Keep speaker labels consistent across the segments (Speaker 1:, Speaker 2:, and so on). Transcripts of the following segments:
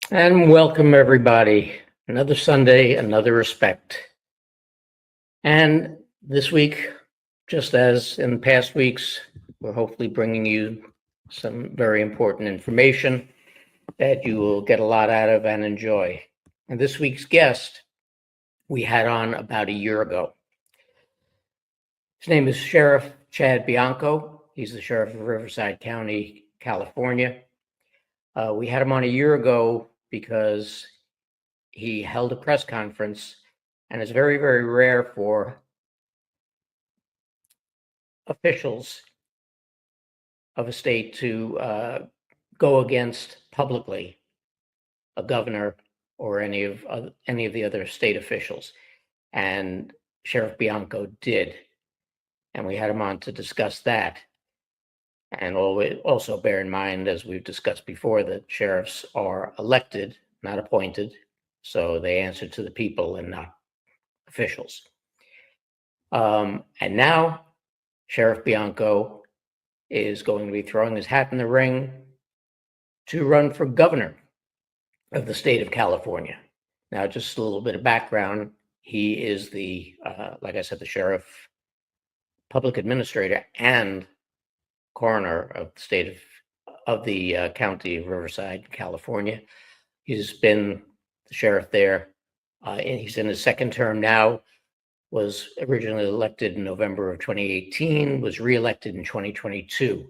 Speaker 1: And welcome, everybody. Another Sunday, another respect. And this week, just as in past weeks, we're hopefully bringing you some very important information that you will get a lot out of and enjoy. And this week's guest we had on about a year ago. His name is Sheriff Chad Bianco. He's the sheriff of Riverside County, California. We had him on a year ago because he held a press conference, and it's very, very rare for officials of a state to go against publicly a governor or any of the other state officials. And Sheriff Bianco did. And we had him on to discuss that. And also bear in mind, as we've discussed before, that sheriffs are elected, not appointed. So they answer to the people and not officials. And now Sheriff Bianco is going to be throwing his hat in the ring to run for governor of the state of California. Now, just a little bit of background. He is the, like I said, the sheriff, public administrator, and coroner of the state of the county of Riverside, California. He's been the sheriff there. And he's in his second term now. Was originally elected in November of 2018, was reelected in 2022.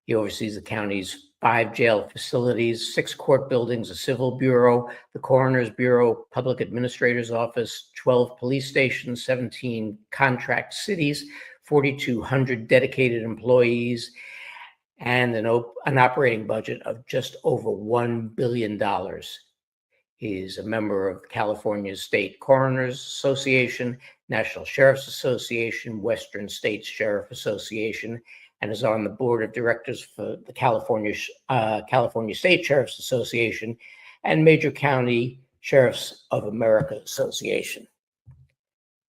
Speaker 1: He oversees the county's 5 jail facilities, 6 court buildings, a civil bureau, the coroner's bureau, public administrator's office, 12 police stations, 17 contract cities, 4,200 dedicated employees, and an operating budget of just over $1 billion. He's a member of California's State Coroners Association, National Sheriff's Association, Western States Sheriff Association, and is on the board of directors for the California State Sheriff's Association and Major County Sheriffs of America Association.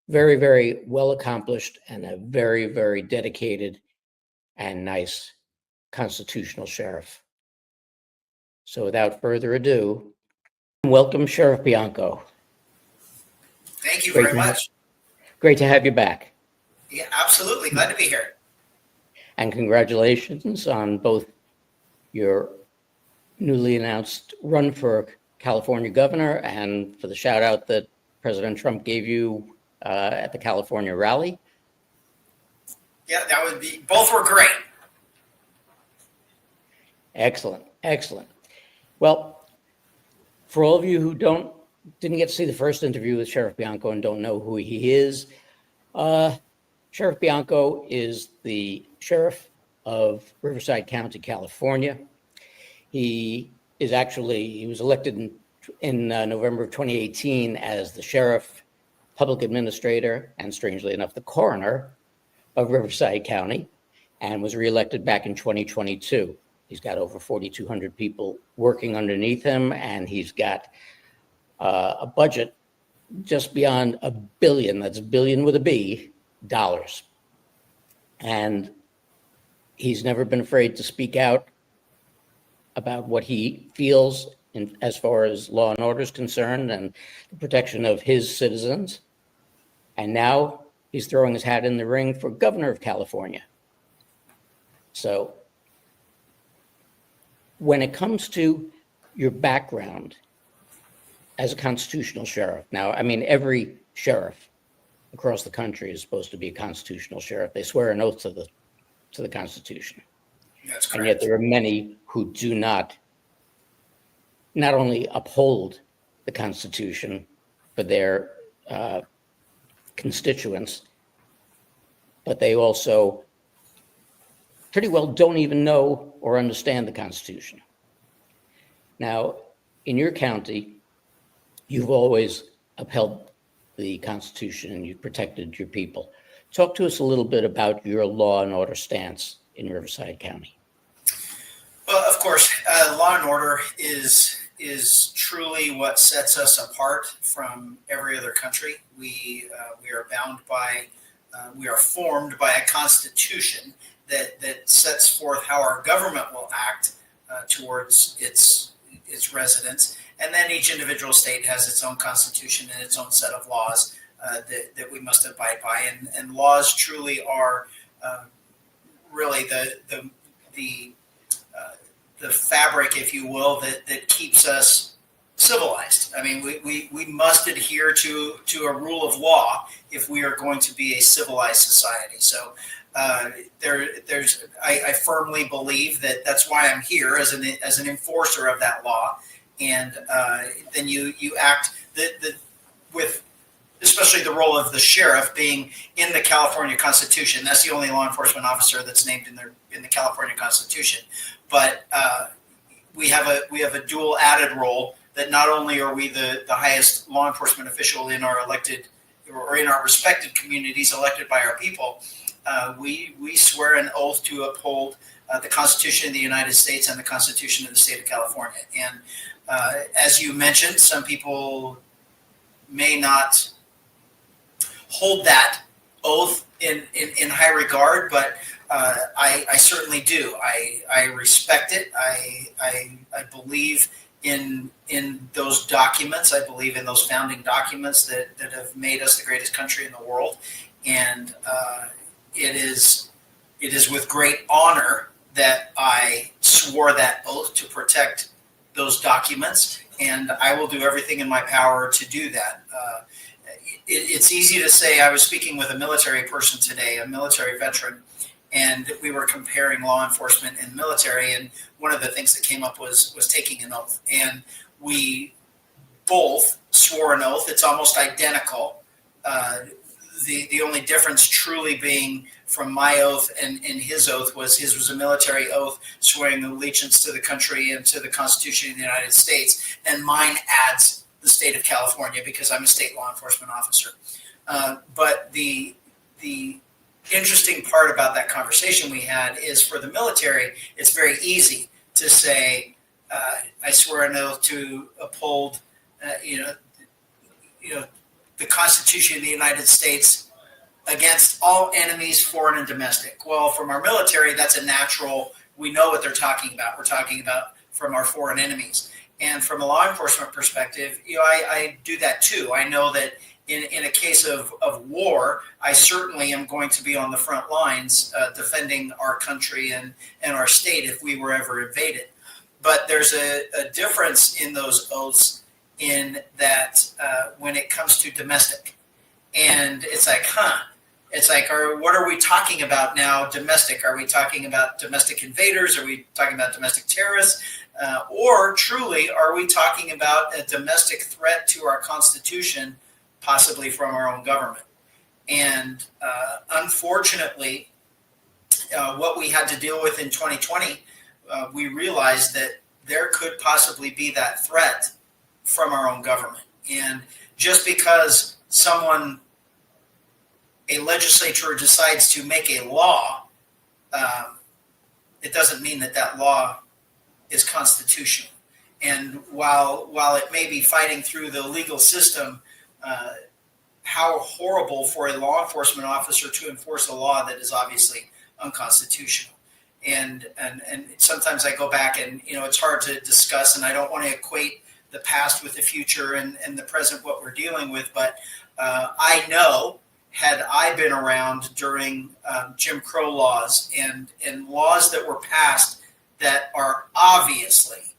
Speaker 1: Very, very well accomplished and a very, very dedicated and nice constitutional sheriff. So without further ado, welcome, Sheriff Bianco.
Speaker 2: Thank you very much.
Speaker 1: Great to have you back.
Speaker 2: Yeah, absolutely. Glad to be here.
Speaker 1: And congratulations on both your newly announced run for California governor and for the shout out that President Trump gave you at the California rally.
Speaker 2: Yeah, both were great.
Speaker 1: Excellent, excellent. Well, for all of you who didn't get to see the first interview with Sheriff Bianco and don't know who he is, Sheriff Bianco is the sheriff of Riverside County, California. He was elected in November of 2018 as the sheriff, public administrator, and strangely enough, the coroner of Riverside County, and was reelected back in 2022. He's got over 4,200 people working underneath him, and he's got a budget just beyond $1 billion, that's billion with a B, dollars. And he's never been afraid to speak out about what he feels as far as law and order is concerned and the protection of his citizens. And now he's throwing his hat in the ring for governor of California. So when it comes to your background as a constitutional sheriff, now, I mean, every sheriff across the country is supposed to be a constitutional sheriff. They swear an oath to the Constitution.
Speaker 2: That's correct.
Speaker 1: And yet there are many who do not only uphold the Constitution for their constituents, but they also pretty well don't even know or understand the Constitution. Now, in your county, you've always upheld the Constitution and you've protected your people. Talk to us a little bit about your law and order stance in Riverside County.
Speaker 2: Well, of course, law and order is truly what sets us apart from every other country. We are bound by, we are formed by a constitution that sets forth how our government will act towards its residents, And then each individual state has its own constitution and its own set of laws that we must abide by. And laws truly are really the fabric, if you will, that keeps us civilized. I mean, we must adhere to a rule of law if we are going to be a civilized society. So I firmly believe that that's why I'm here as an enforcer of that law. And then you act with especially the role of the sheriff being in the California Constitution. That's the only law enforcement officer that's named in the California Constitution. But we have a dual added role that not only are we the highest law enforcement official in our elected or in our respected communities elected by our people, we swear an oath to uphold the Constitution of the United States and the Constitution of the state of California. And as you mentioned, some people may not hold that oath in high regard, but I certainly do. I respect it. I believe in those documents. I believe in those founding documents that have made us the greatest country in the world. And it is with great honor that I swore that oath to protect those documents, and I will do everything in my power to do that. It's easy to say. I was speaking with a military person today, a military veteran, and we were comparing law enforcement and military, and one of the things that came up was taking an oath. And we both swore an oath. It's almost identical. The only difference truly being from my oath and his oath his was a military oath swearing allegiance to the country and to the Constitution of the United States, and mine adds the state of California because I'm a state law enforcement officer. But the interesting part about that conversation we had is for the military, it's very easy to say, I swear an oath to uphold, the Constitution of the United States against all enemies, foreign and domestic. Well, from our military, that's a natural, we know what they're talking about. We're talking about from our foreign enemies. And from a law enforcement perspective, I do that too. I know that in a case of war, I certainly am going to be on the front lines defending our country and our state if we were ever invaded. But there's a difference in those oaths in that when it comes to domestic. And it's like, what are we talking about now domestic? Are we talking about domestic invaders? Are we talking about domestic terrorists? Or truly, are we talking about a domestic threat to our Constitution, possibly from our own government? And unfortunately, what we had to deal with in 2020, we realized that there could possibly be that threat from our own government. And just because a legislature decides to make a law, it doesn't mean that law is constitutional. And while it may be fighting through the legal system, how horrible for a law enforcement officer to enforce a law that is obviously unconstitutional. And sometimes I go back and, it's hard to discuss, and I don't want to equate the past with the future and the present, what we're dealing with. But I know, had I been around during Jim Crow laws and laws that were passed that are obviously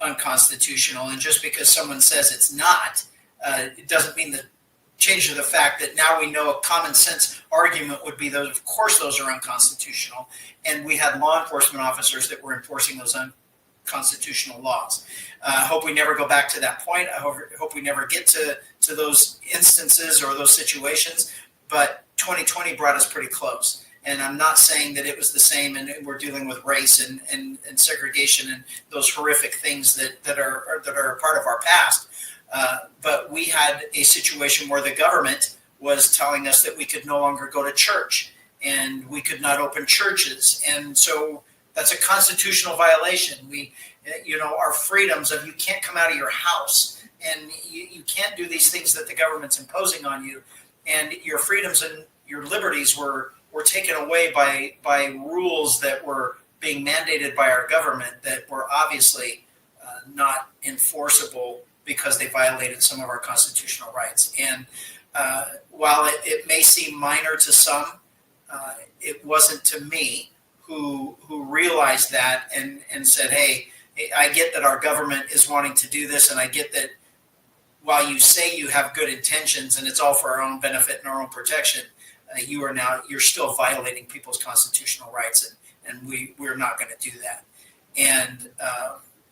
Speaker 2: unconstitutional, and just because someone says it's not, it doesn't mean the change to the fact that now we know a common sense argument would be those, of course, those are unconstitutional. And we had law enforcement officers that were enforcing those unconstitutional laws. I hope we never go back to that point. I hope we never get to those instances or those situations. But 2020 brought us pretty close. And I'm not saying that it was the same, and we're dealing with race and segregation and those horrific things that are a part of our past. But we had a situation where the government was telling us that we could no longer go to church and we could not open churches. And so that's a constitutional violation. Our freedoms of you can't come out of your house and you can't do these things that the government's imposing on you. And your freedoms and your liberties were taken away by rules that were being mandated by our government that were obviously not enforceable because they violated some of our constitutional rights. And while it may seem minor to some, it wasn't to me who realized that and said, hey, I get that our government is wanting to do this, and I get that while you say you have good intentions and it's all for our own benefit and our own protection, you're still violating people's constitutional rights, and we're not going to do that. And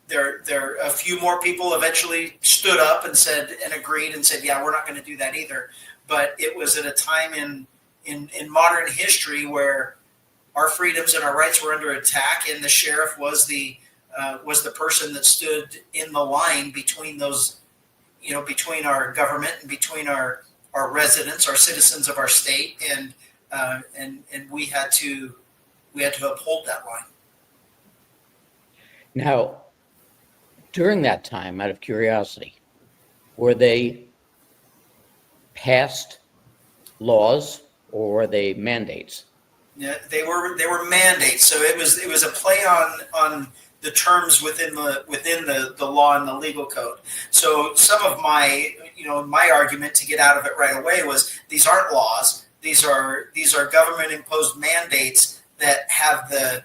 Speaker 2: there a few more people eventually stood up and said and agreed and said, yeah, we're not going to do that either. But it was at a time in modern history where our freedoms and our rights were under attack, and the sheriff was the person that stood in the line between those, between our government and between our residents, our citizens of our state, and we had to uphold that line.
Speaker 1: Now, during that time, out of curiosity, were they passed laws or were they mandates?
Speaker 2: Yeah, they were mandates. So it was a play on the terms within the law and the legal code. So some of my argument to get out of it right away was these aren't laws. These are government imposed mandates that have the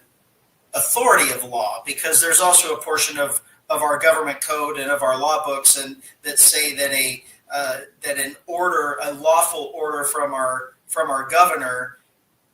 Speaker 2: authority of law, because there's also a portion of our government code and of our law books and that say that a lawful order from our governor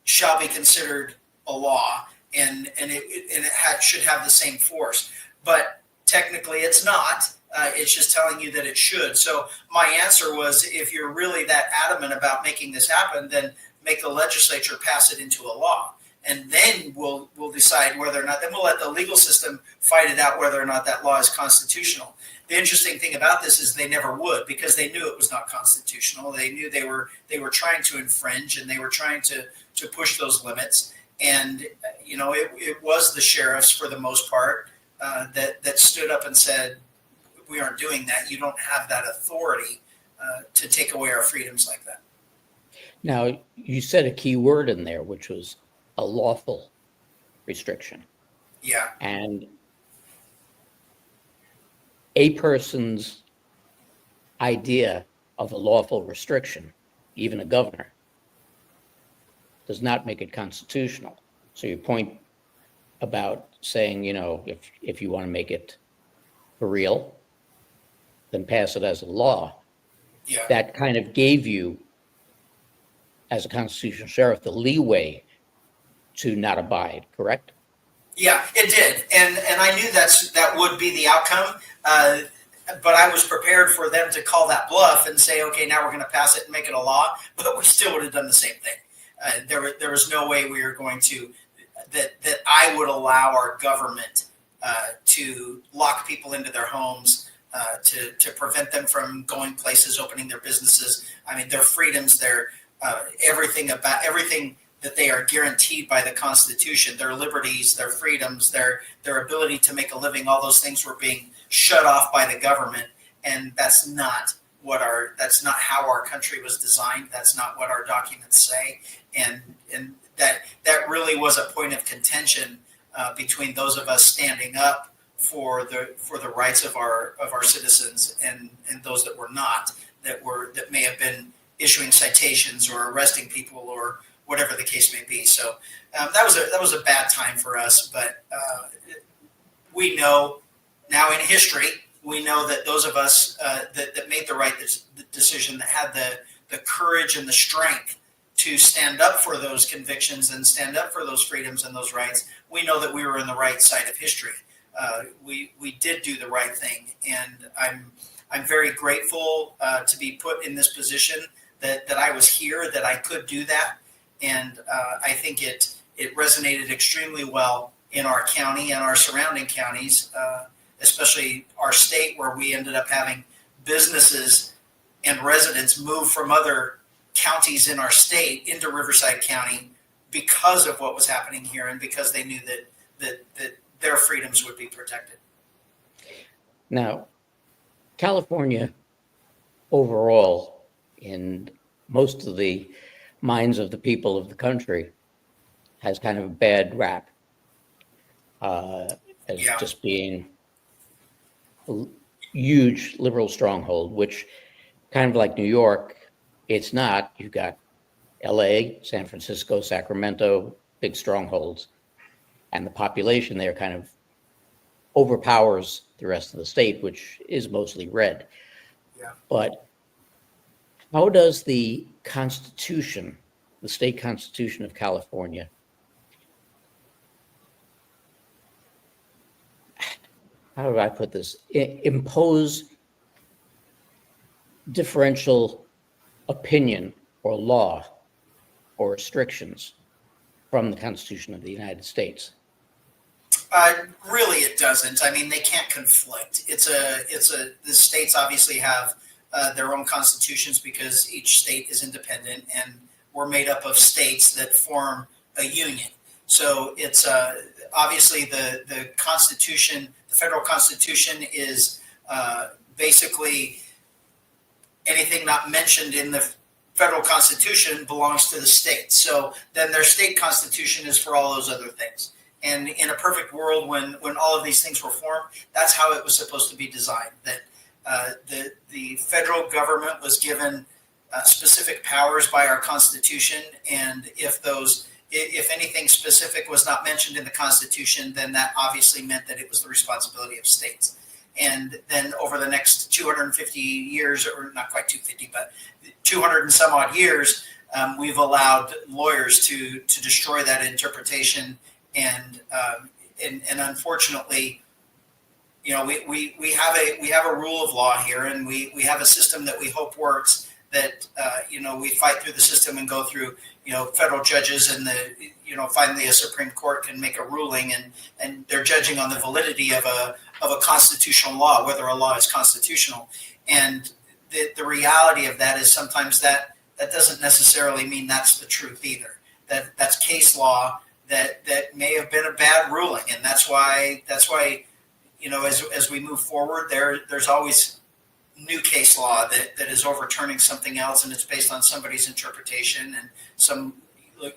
Speaker 2: shall be considered a law, and it should have the same force. But technically it's not. It's just telling you that it should. So my answer was, if you're really that adamant about making this happen, then make the legislature pass it into a law. And then we'll decide whether or not, then we'll let the legal system fight it out whether or not that law is constitutional. The interesting thing about this is they never would, because they knew it was not constitutional. They knew they were trying to infringe, and they were trying to push those limits. And it was the sheriffs, for the most part, that stood up and said, we aren't doing that. You don't have that authority to take away our freedoms like that.
Speaker 1: Now, you said a key word in there, which was a lawful restriction.
Speaker 2: Yeah.
Speaker 1: And a person's idea of a lawful restriction, even a governor, does not make it constitutional. So your point about saying, if you want to make it for real, then pass it as a law.
Speaker 2: Yeah.
Speaker 1: That kind of gave you, as a constitutional sheriff, the leeway to not abide, correct?
Speaker 2: Yeah, it did, and I knew that would be the outcome. But I was prepared for them to call that bluff and say, okay, now we're going to pass it and make it a law. But we still would have done the same thing. There was no way we were going to that I would allow our government to lock people into their homes, to prevent them from going places, opening their businesses. I mean, their freedoms, their everything that they are guaranteed by the Constitution, their liberties, their freedoms, their ability to make a living, all those things were being shut off by the government. And that's not how our country was designed. That's not what our documents say. And that really was a point of contention between those of us standing up for the rights of our citizens and those that were not, that may have been issuing citations or arresting people or whatever the case may be. So that was a bad time for us. But we know now in history, we know that those of us that made the right decision, that had the courage and the strength to stand up for those convictions and stand up for those freedoms and those rights, we know that we were in the right side of history. We did do the right thing, and I'm very grateful to be put in this position, that I was here, that I could do that. And I think it resonated extremely well in our county and our surrounding counties, especially our state, where we ended up having businesses and residents move from other counties in our state into Riverside County because of what was happening here, and because they knew that their freedoms would be protected.
Speaker 1: Now, California overall, in most of the minds of the people of the country, has kind of a bad rap as just being a huge liberal stronghold, which kind of like New York, it's not. You've got LA, San Francisco, Sacramento, big strongholds, and the population there kind of overpowers the rest of the state, which is mostly red.
Speaker 2: Yeah.
Speaker 1: But how does the Constitution, the state Constitution of California, how do I put this, impose differential opinion or law or restrictions from the Constitution of the United States?
Speaker 2: Really, it doesn't. I mean, they can't conflict. The states obviously have their own constitutions because each state is independent, and we're made up of states that form a union. So it's obviously the Constitution, the federal Constitution is basically anything not mentioned in the federal Constitution belongs to the state. So then their state constitution is for all those other things. And in a perfect world, when all of these things were formed, that's how it was supposed to be designed. That the federal government was given specific powers by our Constitution, and if anything specific was not mentioned in the Constitution, then that obviously meant that it was the responsibility of states. And then over the next 250 years, or not quite 250, but 200 and some odd years, we've allowed lawyers to destroy that interpretation. And unfortunately, we have a rule of law here, and we have a system that we hope works. That we fight through the system and go through federal judges, and finally a Supreme Court can make a ruling, and they're judging on the validity of a constitutional law, whether a law is constitutional. And the reality of that is sometimes that doesn't necessarily mean that's the truth either. That's case law that may have been a bad ruling, and that's why as we move forward, there's always new case law that is overturning something else, and it's based on somebody's interpretation and some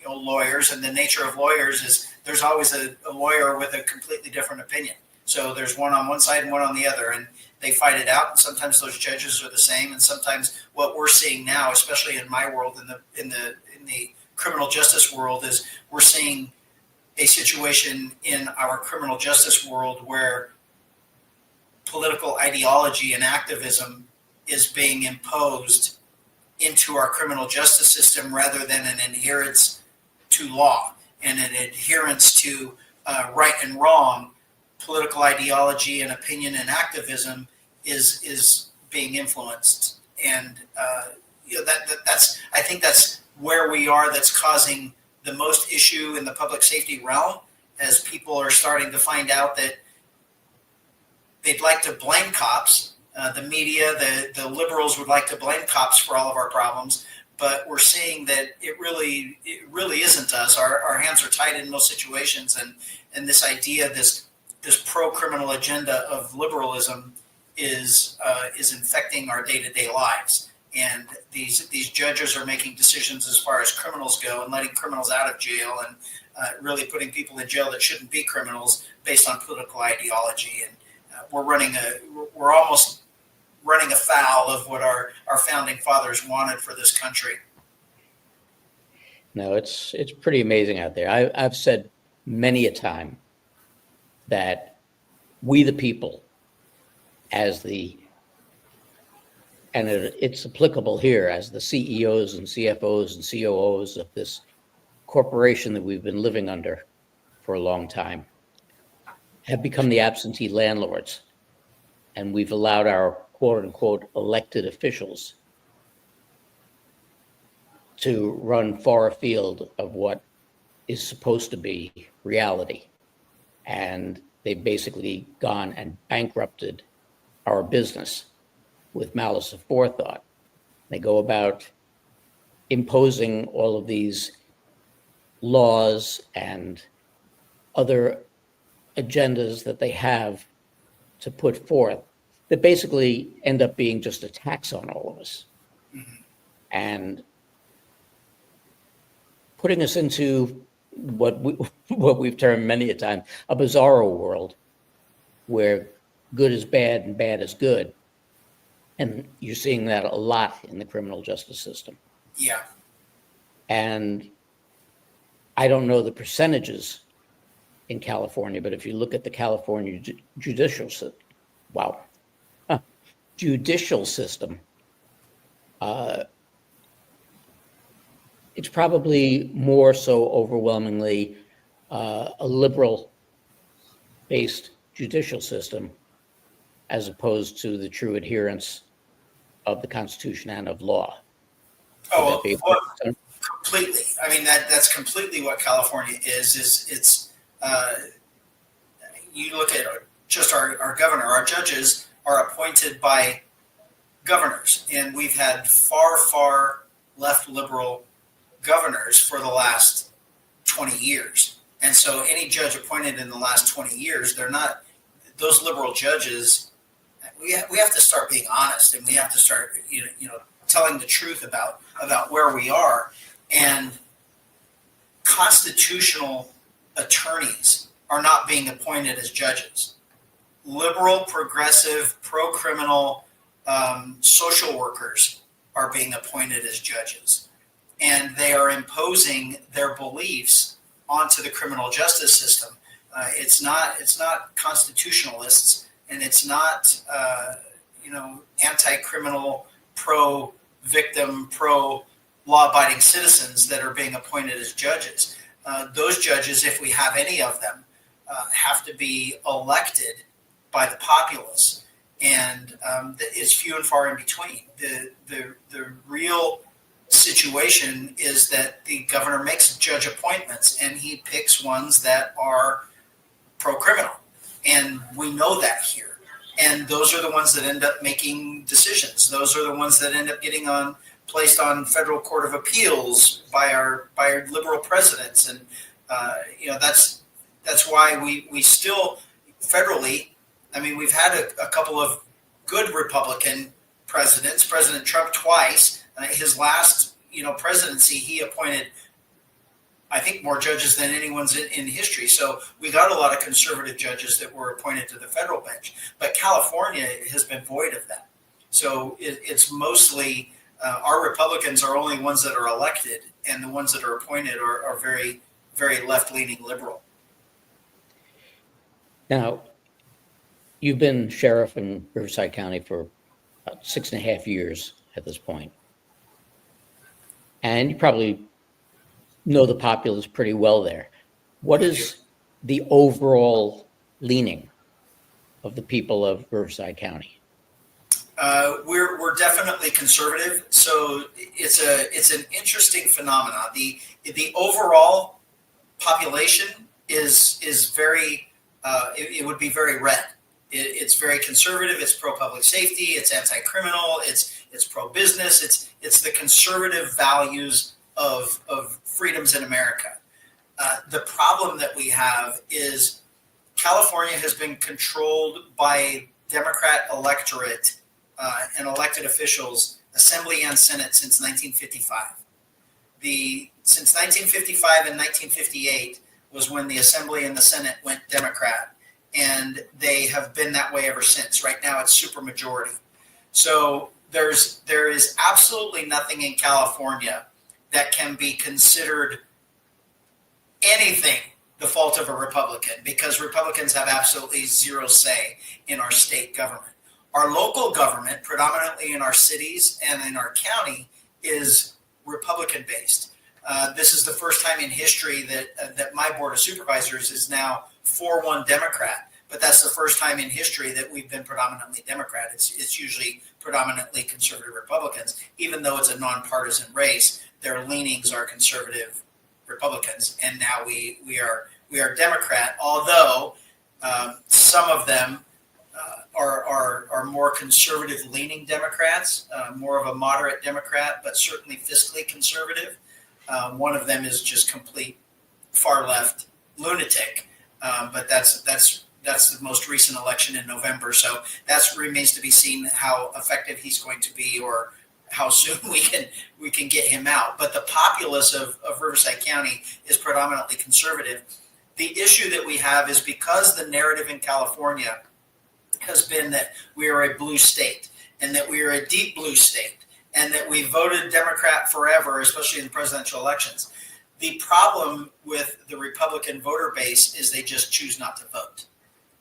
Speaker 2: lawyers. And the nature of lawyers is there's always a lawyer with a completely different opinion. So there's one on one side and one on the other, and they fight it out. And sometimes those judges are the same, and sometimes what we're seeing now, especially in my world, in the criminal justice world, is we're seeing a situation in our criminal justice world where political ideology and activism is being imposed into our criminal justice system rather than an adherence to law and an adherence to right and wrong. Political ideology and opinion and activism is being influenced, and that's I think that's where we are. That's causing the most issue in the public safety realm, as people are starting to find out that they'd like to blame cops. The media, the liberals would like to blame cops for all of our problems, but we're seeing that it really isn't us. Our hands are tied in most situations, and this idea, this pro-criminal agenda of liberalism is infecting our day-to-day lives. And these judges are making decisions as far as criminals go and letting criminals out of jail, and really putting people in jail that shouldn't be criminals based on political ideology. And we're almost running afoul of what our founding fathers wanted for this country.
Speaker 1: No, it's pretty amazing out there. I've said many a time that we the people, and it's applicable here, as the CEOs and CFOs and COOs of this corporation that we've been living under for a long time, have become the absentee landlords. And we've allowed our quote unquote elected officials to run far afield of what is supposed to be reality. And they've basically gone and bankrupted our business with malice aforethought. They go about imposing all of these laws and other agendas that they have to put forth that basically end up being just a tax on all of us. Mm-hmm. And putting us into what we've termed many a time a bizarro world, where good is bad and bad is good. And you're seeing that a lot in the criminal justice system.
Speaker 2: Yeah.
Speaker 1: And I don't know the percentages in California, but if you look at the California judicial system, judicial system, it's probably more so overwhelmingly a liberal-based judicial system as opposed to the true adherence of the Constitution and of law.
Speaker 2: Oh, well, completely. I mean, that's completely what California is it's you look at just our governor, our judges are appointed by governors, and we've had far left liberal governors for the last 20 years. And so any judge appointed in the last 20 years, they're not those liberal judges. We have to start being honest, and we have to start telling the truth about where we are. And constitutional attorneys are not being appointed as judges. Liberal, progressive, pro-criminal social workers are being appointed as judges, and they are imposing their beliefs onto the criminal justice system. It's not constitutionalists, and it's not anti-criminal, pro-victim, pro-law-abiding citizens that are being appointed as judges. Those judges, if we have any of them, have to be elected by the populace, and it's few and far in between. The real situation is that the governor makes judge appointments, and he picks ones that are pro-criminal, and we know that here. And those are the ones that end up making decisions. Those are the ones that end up getting placed on federal court of appeals by our liberal presidents, and that's why we still federally. I mean, we've had a couple of good Republican presidents. President Trump twice. His last presidency, he appointed, I think, more judges than anyone's in history. So we got a lot of conservative judges that were appointed to the federal bench. But California has been void of that. So it's mostly our Republicans are only ones that are elected, and the ones that are appointed are very, very left-leaning liberal.
Speaker 1: Now, you've been sheriff in Riverside County for about 6.5 years at this point. And you probably know the populace pretty well there. What is the overall leaning of the people of Riverside County?
Speaker 2: We're definitely conservative, so it's an interesting phenomenon. The overall population is very it would be very red. It's very conservative. It's pro public safety. It's anti-criminal. It's pro business. It's the conservative values of freedoms in America. The problem that we have is California has been controlled by Democrat electorate and elected officials, Assembly and Senate, since 1955. Since 1955 and 1958 was when the Assembly and the Senate went Democrat, and they have been that way ever since. Right now, it's supermajority. So there is absolutely nothing in California that can be considered anything the fault of a Republican, because Republicans have absolutely zero say in our state government. Our local government, predominantly in our cities and in our county, is Republican-based. This is the first time in history that my Board of Supervisors is now 4-1 Democrat, but that's the first time in history that we've been predominantly Democrat. It's usually predominantly conservative Republicans, even though it's a nonpartisan race. Their leanings are conservative Republicans, and now we are Democrat. Although some of them are more conservative leaning Democrats, more of a moderate Democrat, but certainly fiscally conservative. One of them is just complete far left lunatic, but that's the most recent election in November. So that remains to be seen how effective he's going to be, or how soon we can get him out. But the populace of Riverside County is predominantly conservative. The issue that we have is because the narrative in California has been that we are a blue state and that we are a deep blue state and that we voted Democrat forever, especially in the presidential elections. The problem with the Republican voter base is they just choose not to vote.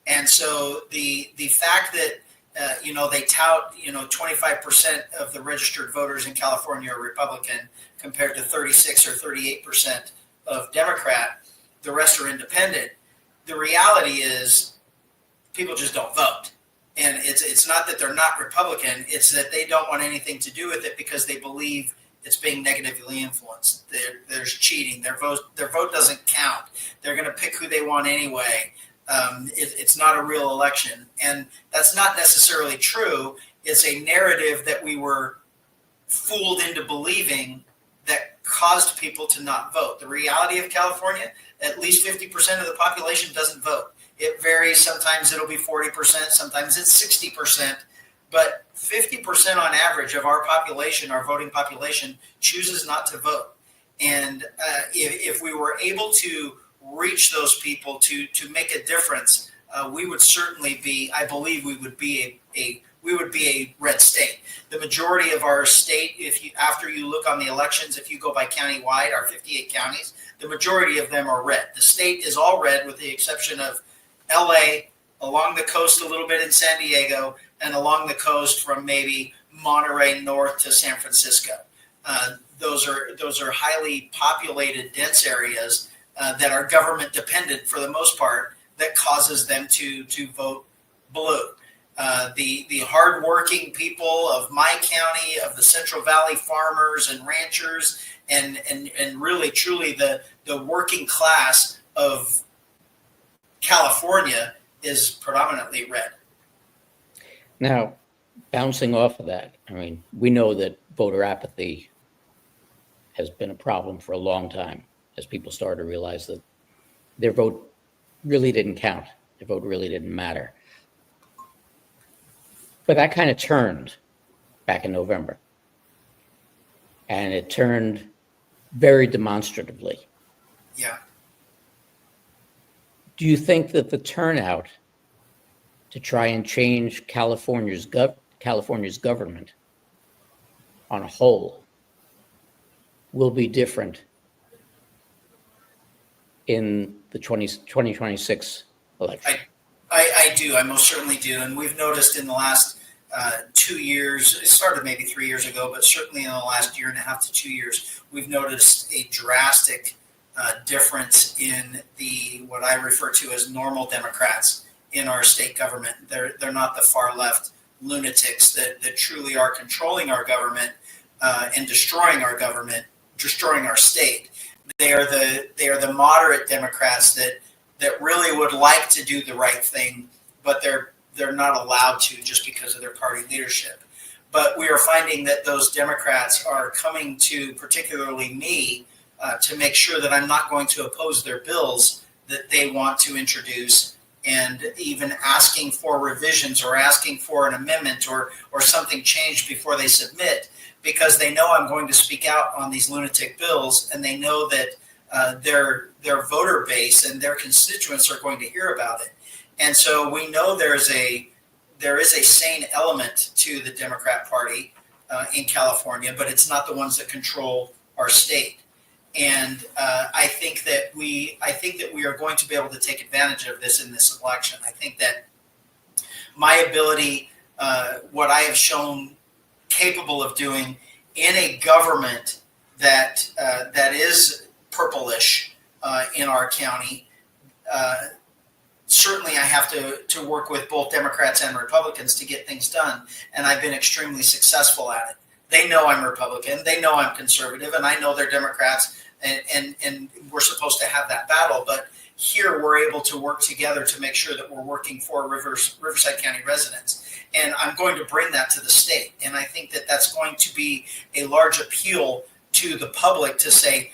Speaker 2: And so the fact that they tout 25% of the registered voters in California are Republican compared to 36 or 38% of Democrat, the rest are independent. The reality is people just don't vote. And it's not that they're not Republican, it's that they don't want anything to do with it because they believe it's being negatively influenced. There's cheating. Their vote doesn't count. They're going to pick who they want anyway. It's not a real election. And that's not necessarily true. It's a narrative that we were fooled into believing that caused people to not vote. The reality of California, at least 50% of the population doesn't vote. It varies. Sometimes it'll be 40%, sometimes it's 60%, but 50% on average of our population, our voting population, chooses not to vote. And if we were able to reach those people to make a difference, we would certainly be, I believe we would be a red state. The majority of our state, after you look on the elections, if you go by county-wide, our 58 counties, the majority of them are red. The state is all red with the exception of LA, along the coast a little bit in San Diego, and along the coast from maybe Monterey north to San Francisco. Those are highly populated, dense areas that are government dependent for the most part, that causes them to vote blue. The hardworking people of my county, of the Central Valley farmers and ranchers, and really truly the working class of California is predominantly red.
Speaker 1: Now, bouncing off of that, I mean, we know that voter apathy has been a problem for a long time as people started to realize that their vote really didn't count. Their vote really didn't matter. But that kind of turned back in November. And it turned very demonstratively.
Speaker 2: Yeah.
Speaker 1: Do you think that the turnout to try and change California's government on a whole will be different in the 2026 election?
Speaker 2: I do. I most certainly do. And we've noticed in the last 2 years, it started maybe 3 years ago, but certainly in the last year and a half to 2 years, we've noticed a drastic difference in what I refer to as normal Democrats in our state government. They're not the far left lunatics that truly are controlling our government and destroying our government, destroying our state. They are the moderate Democrats that really would like to do the right thing, but they're not allowed to just because of their party leadership. But we are finding that those Democrats are coming to particularly me to make sure that I'm not going to oppose their bills that they want to introduce, and even asking for revisions or asking for an amendment or something changed before they submit, because they know I'm going to speak out on these lunatic bills, and they know that their voter base and their constituents are going to hear about it. And so we know there is a sane element to the Democrat Party in California, but it's not the ones that control our state. And I think that we are going to be able to take advantage of this in this election. I think that my ability, what I have shown capable of doing in a government that is purplish in our county, certainly I have to work with both Democrats and Republicans to get things done, and I've been extremely successful at it. They know I'm Republican, they know I'm conservative, and I know they're Democrats, and we're supposed to have that battle. But here we're able to work together to make sure that we're working for Riverside County residents. And I'm going to bring that to the state. And I think that that's going to be a large appeal to the public to say,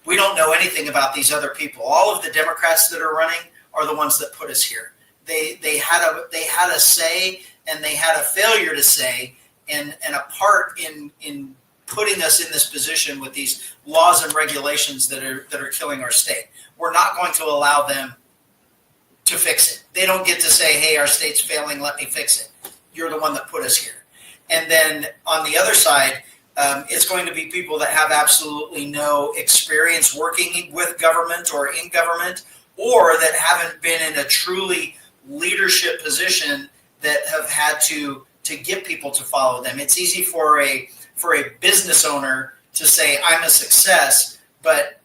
Speaker 2: we don't know anything about these other people. All of the Democrats that are running are the ones that put us here. They had a say, and they had a failure to say, and a part in putting us in this position with these laws and regulations that are killing our state. We're not going to allow them to fix it. They don't get to say, hey, our state's failing, let me fix it. You're the one that put us here. And then on the other side, it's going to be people that have absolutely no experience working with government or in government, or that haven't been in a truly leadership position that have had to get people to follow them. It's easy for a business owner to say, I'm a success, but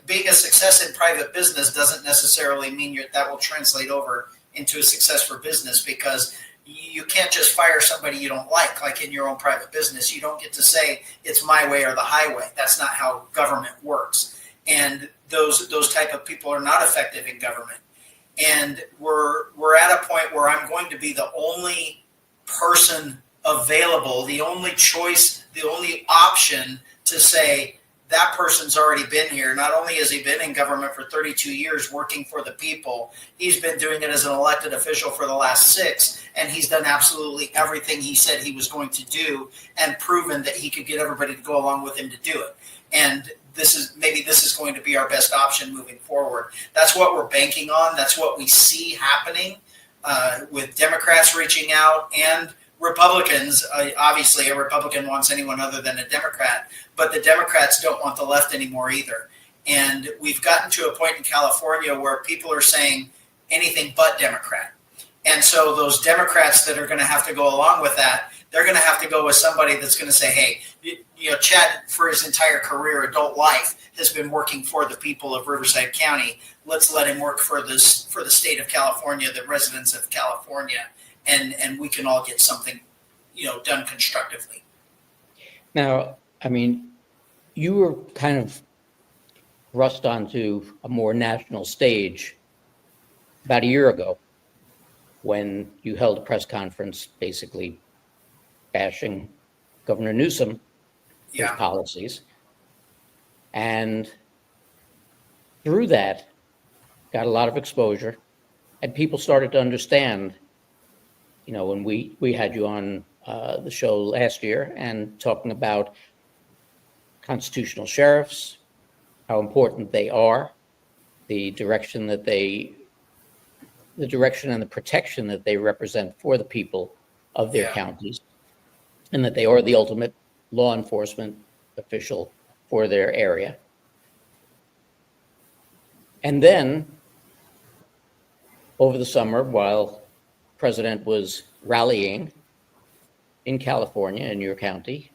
Speaker 2: being a success in private business doesn't necessarily mean that will translate over into a success for business, because you can't just fire somebody you don't like in your own private business. You don't get to say it's my way or the highway. That's not how government works. And those type of people are not effective in government. And we're at a point where I'm going to be the only person available, the only choice, the only option to say, that person's already been here. Not only has he been in government for 32 years working for the people, he's been doing it as an elected official for the last 6, and he's done absolutely everything he said he was going to do and proven that he could get everybody to go along with him to do it. And this is going to be our best option moving forward. That's what we're banking on. That's what we see happening with Democrats reaching out and Republicans. Obviously, a Republican wants anyone other than a Democrat, but the Democrats don't want the left anymore either. And we've gotten to a point in California where people are saying anything but Democrat. And so those Democrats that are going to have to go along with that, they're going to have to go with somebody that's going to say, hey, Chad, for his entire career, adult life, has been working for the people of Riverside County. Let's let him work for the state of California, the residents of California. And we can all get something, done constructively.
Speaker 1: Now, I mean, you were kind of thrust onto a more national stage about a year ago when you held a press conference basically bashing Governor Newsome, his policies. And through that, got a lot of exposure, and people started to understand, when we had you on the show last year and talking about constitutional sheriffs, how important they are, the direction and the protection that they represent for the people of their counties, and that they are the ultimate law enforcement official for their area. And then over the summer, while the president was rallying in California, in your county,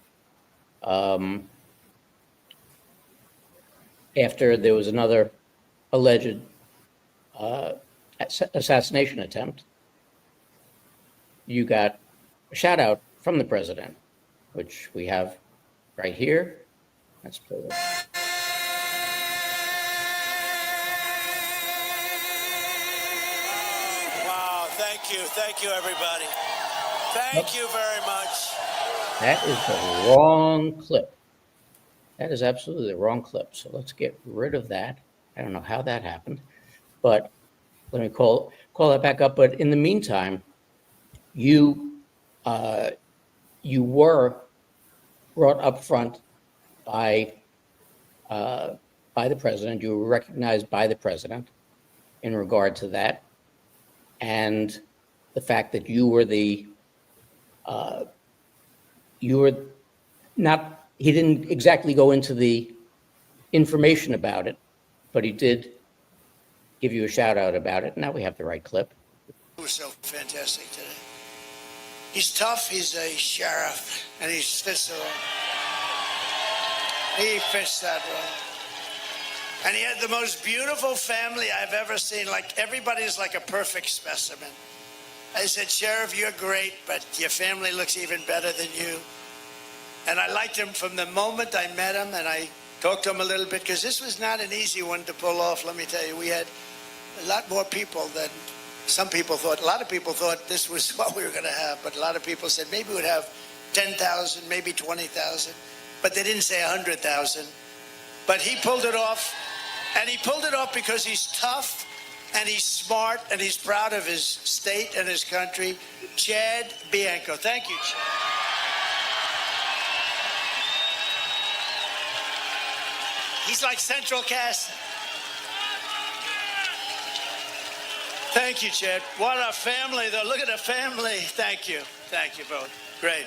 Speaker 1: after there was another alleged assassination attempt, you got a shout out from the president, which we have right here. Let's play it.
Speaker 3: Wow, thank you, everybody. Thank you very much.
Speaker 1: That is the wrong clip. That is absolutely the wrong clip. So let's get rid of that. I don't know how that happened, but let me call that back up. But in the meantime, you were brought up front by the president. You were recognized by the president in regard to that, and the fact that you were not. He didn't exactly go into the information about it, but he did give you a shout out about it. Now we have the right clip.
Speaker 3: It was so fantastic today. He's tough. He's a sheriff, and he fits the role. He fits that role. And he had the most beautiful family I've ever seen. Like, everybody's like a perfect specimen. I said, Sheriff, you're great, but your family looks even better than you. And I liked him from the moment I met him, and I talked to him a little bit, because this was not an easy one to pull off. Let me tell you, we had a lot more people than some people thought. A lot of people thought this was what we were going to have, but a lot of people said maybe we'd have 10,000, maybe 20,000, but they didn't say 100,000. But he pulled it off, and he pulled it off because he's tough, and he's smart, and he's proud of his state and his country. Chad Bianco. Thank you, Chad. He's like Central Casting. Thank you, Chad. What a family, though. Look at the family. Thank you. Thank you both. Great.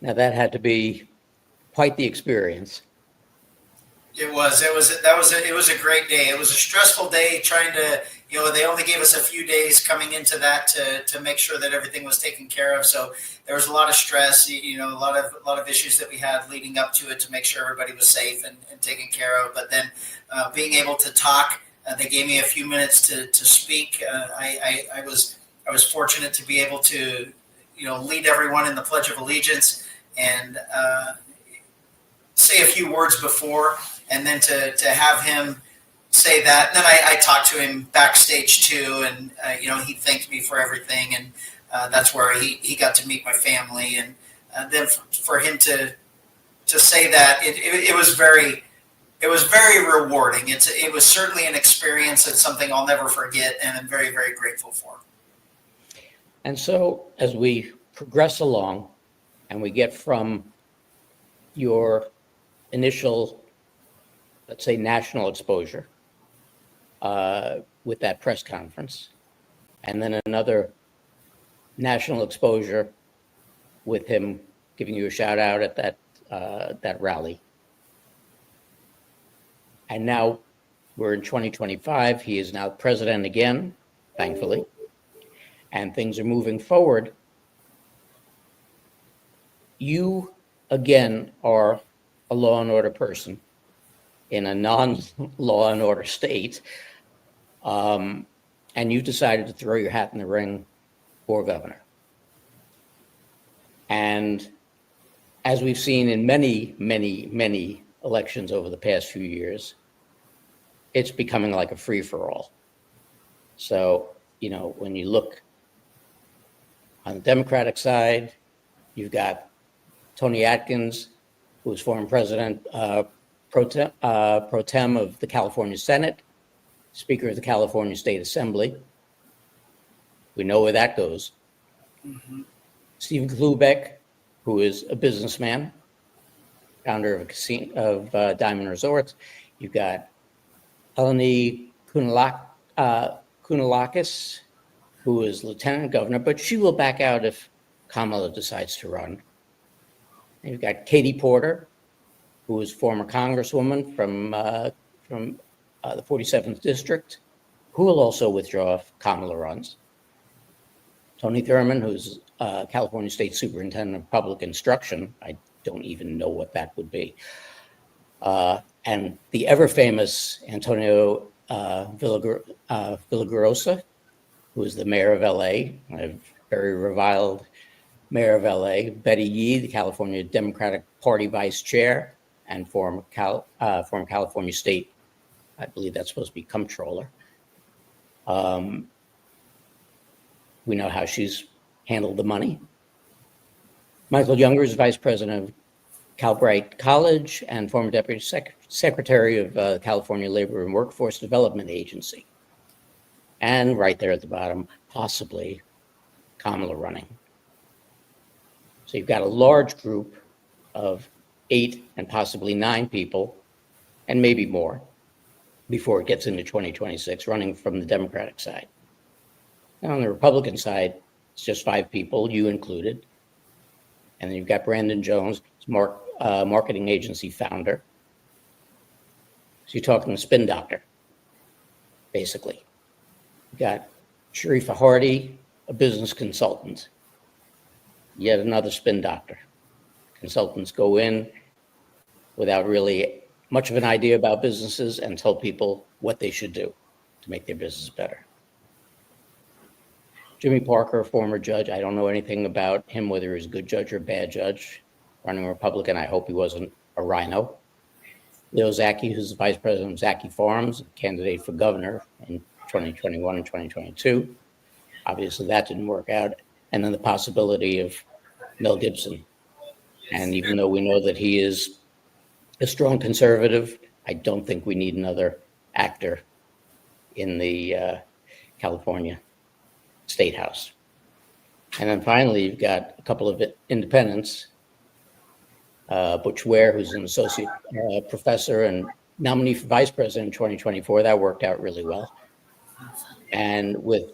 Speaker 1: Now that had to be quite the experience.
Speaker 2: It was a great day. It was a stressful day trying to, they only gave us a few days coming into that to make sure that everything was taken care of. So there was a lot of stress, a lot of issues that we had leading up to it to make sure everybody was safe and taken care of. But then being able to talk, they gave me a few minutes to speak. I was fortunate to be able to, lead everyone in the Pledge of Allegiance and say a few words before, and then to have him say that. And then I talked to him backstage too, and he thanked me for everything, and that's where he got to meet my family, and then for him to say that it was very rewarding. It was certainly an experience and something I'll never forget, and I'm very, very grateful for.
Speaker 1: And so as we progress along and we get from your initial, let's say, national exposure with that press conference, and then another national exposure with him giving you a shout out at that rally. And now we're in 2025. He is now president again, thankfully, and things are moving forward. You, again, are a law and order person in a non-law and order state, and you decided to throw your hat in the ring for governor. And as we've seen in many, many, many elections over the past few years, it's becoming like a free-for-all. So, when you look on the Democratic side, you've got Tony Atkins, who was former president pro tem of the California Senate, Speaker of the California State Assembly. We know where that goes. Mm-hmm. Stephen Klubeck, who is a businessman, founder of a casino, of Diamond Resorts. You've got Eleni Kounalakis, who is lieutenant governor, but she will back out if Kamala decides to run. And you've got Katie Porter, who is former congresswoman from the 47th district, who will also withdraw if Kamala runs. Tony Thurmond, who's California State Superintendent of Public Instruction. I don't even know what that would be. And the ever famous Antonio Villagrosa, who is the mayor of LA, a very reviled mayor of LA. Betty Yee, the California Democratic Party vice chair and former California State, I believe that's supposed to be comptroller. We know how she's handled the money. Michael Younger is vice president of Calbright College and former deputy secretary of the California Labor and Workforce Development Agency. And right there at the bottom, possibly Kamala running. So you've got a large group of 8 and possibly 9 people, and maybe more, before it gets into 2026, running from the Democratic side. Now on the Republican side, it's just 5 people, you included. And then you've got Brandon Jones, marketing agency founder. So you're talking the spin doctor, basically. You've got Sharifa Hardy, a business consultant. Yet another spin doctor. Consultants go in without really much of an idea about businesses and tell people what they should do to make their business better. Jimmy Parker, a former judge. I don't know anything about him, whether he's a good judge or a bad judge. Running Republican, I hope he wasn't a rhino. Leo Zaki, who's the vice president of Zaki Farms, candidate for governor in 2021 and 2022. Obviously, that didn't work out. And then the possibility of Mel Gibson. And even though we know that he is a strong conservative, I don't think we need another actor in the California State House. And then finally, you've got a couple of independents. Butch Ware, who's an associate professor and nominee for vice president in 2024. That worked out really well. And with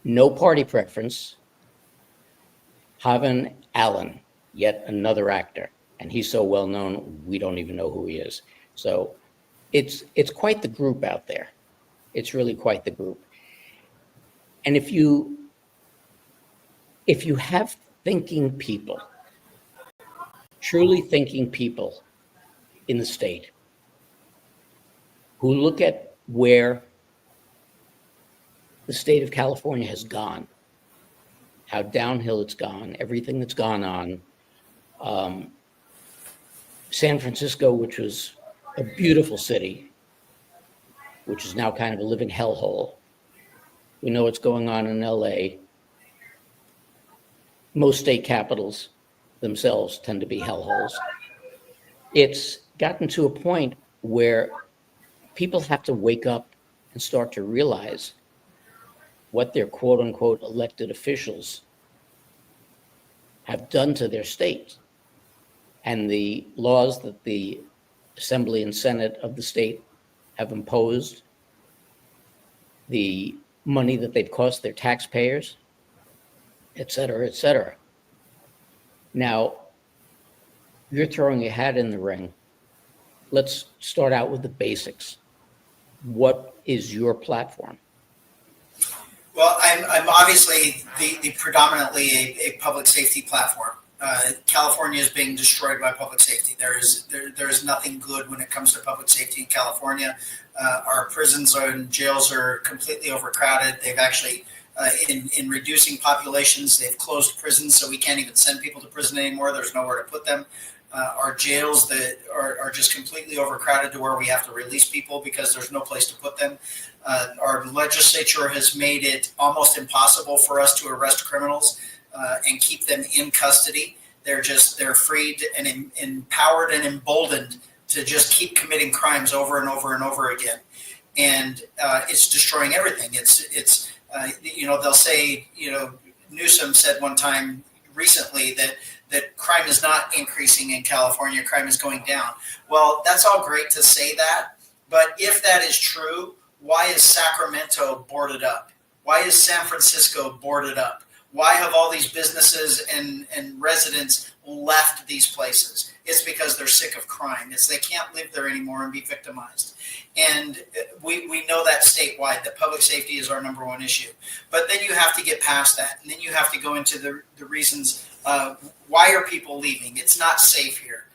Speaker 1: no party preference, Haven Allen, yet another actor, and he's so well known we don't even know who he is. So it's quite the group out there. It's really quite the group. And if you have thinking people, truly thinking people in the state who look at where the state of California has gone, how downhill it's gone, everything that's gone on. San Francisco, which was a beautiful city, which is now kind of a living hellhole. We know what's going on in LA. Most state capitals themselves tend to be hellholes. It's gotten to a point where people have to wake up and start to realize what their quote unquote elected officials have done to their state and the laws that the Assembly and Senate of the state have imposed, the money that they've cost their taxpayers, et cetera, et cetera. Now, you're throwing your hat in the ring. Let's start out with the basics. What is your platform?
Speaker 2: Well, I'm obviously the predominantly a public safety platform. California is being destroyed by public safety. There is nothing good when it comes to public safety in California. Our prisons and jails are completely overcrowded. They've actually, in reducing populations, they've closed prisons, so we can't even send people to prison anymore. There's nowhere to put them. Our jails that are just completely overcrowded to where we have to release people because there's no place to put them. Our legislature has made it almost impossible for us to arrest criminals and keep them in custody. They're freed and empowered and emboldened to just keep committing crimes over and over and over again. And it's destroying everything. It's they'll say, Newsome said one time recently that crime is not increasing in California, crime is going down. Well, that's all great to say that, but if that is true, why is Sacramento boarded up? Why is San Francisco boarded up? Why have all these businesses and residents left these places? It's because they're sick of crime. They can't live there anymore and be victimized. And we know that statewide, that public safety is our number one issue. But then you have to get past that. And then you have to go into the reasons, why are people leaving? It's not safe here.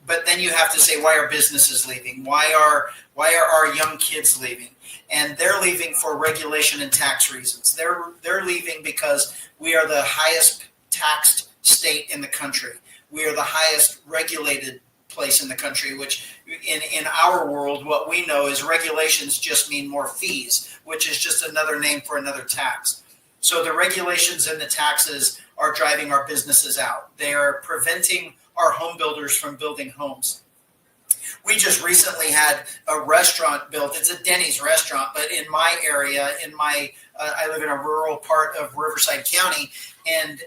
Speaker 2: But then you have to say, why are businesses leaving? Why are our young kids leaving? And they're leaving for regulation and tax reasons. They're leaving because we are the highest taxed state in the country. We are the highest regulated place in the country, which in our world, what we know is regulations just mean more fees, which is just another name for another tax. So the regulations and the taxes are driving our businesses out. They are preventing our home builders from building homes. We just recently had a restaurant built. It's a Denny's restaurant, but in my area, I live in a rural part of Riverside County, and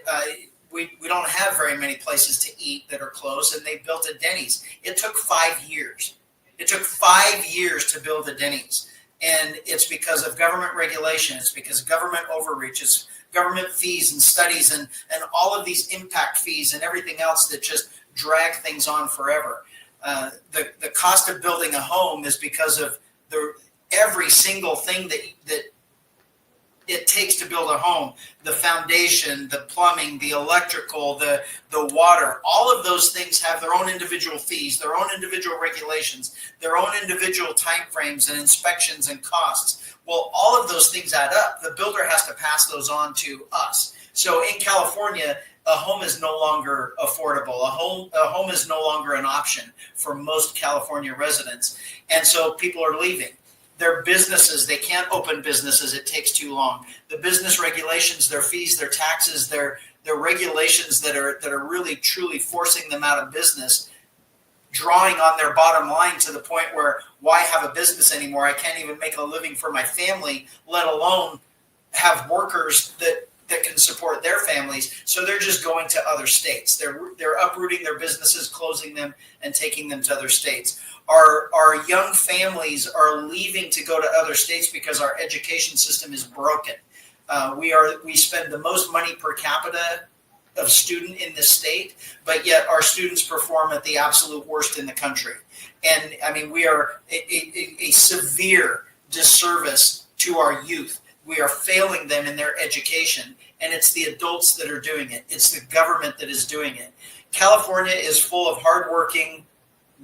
Speaker 2: we don't have very many places to eat that are closed, and they built a Denny's. It took 5 years. It took 5 years to build a Denny's, and it's because of government regulation. It's because of government overreach. It's government fees and studies and all of these impact fees and everything else that just drag things on forever. The cost of building a home is because of every single thing that it takes to build a home: the foundation, the plumbing, the electrical, the water. All of those things have their own individual fees, their own individual regulations, their own individual timeframes and inspections and costs. Well, all of those things add up. The builder has to pass those on to us. So in California, a home is no longer affordable. A home is no longer an option for most California residents. And so people are leaving. Their businesses, they can't open businesses. It takes too long. The business regulations, their fees, their taxes, their regulations that are really truly forcing them out of business, drawing on their bottom line to the point where, why have a business anymore? I can't even make a living for my family, let alone have workers that can support their families. So they're just going to other states. They're uprooting their businesses, closing them, and taking them to other states. Our young families are leaving to go to other states because our education system is broken. We spend the most money per capita of student in this state, but yet our students perform at the absolute worst in the country. And I mean, we are a severe disservice to our youth. We are failing them in their education, and it's the adults that are doing it. It's the government that is doing it. California is full of hardworking,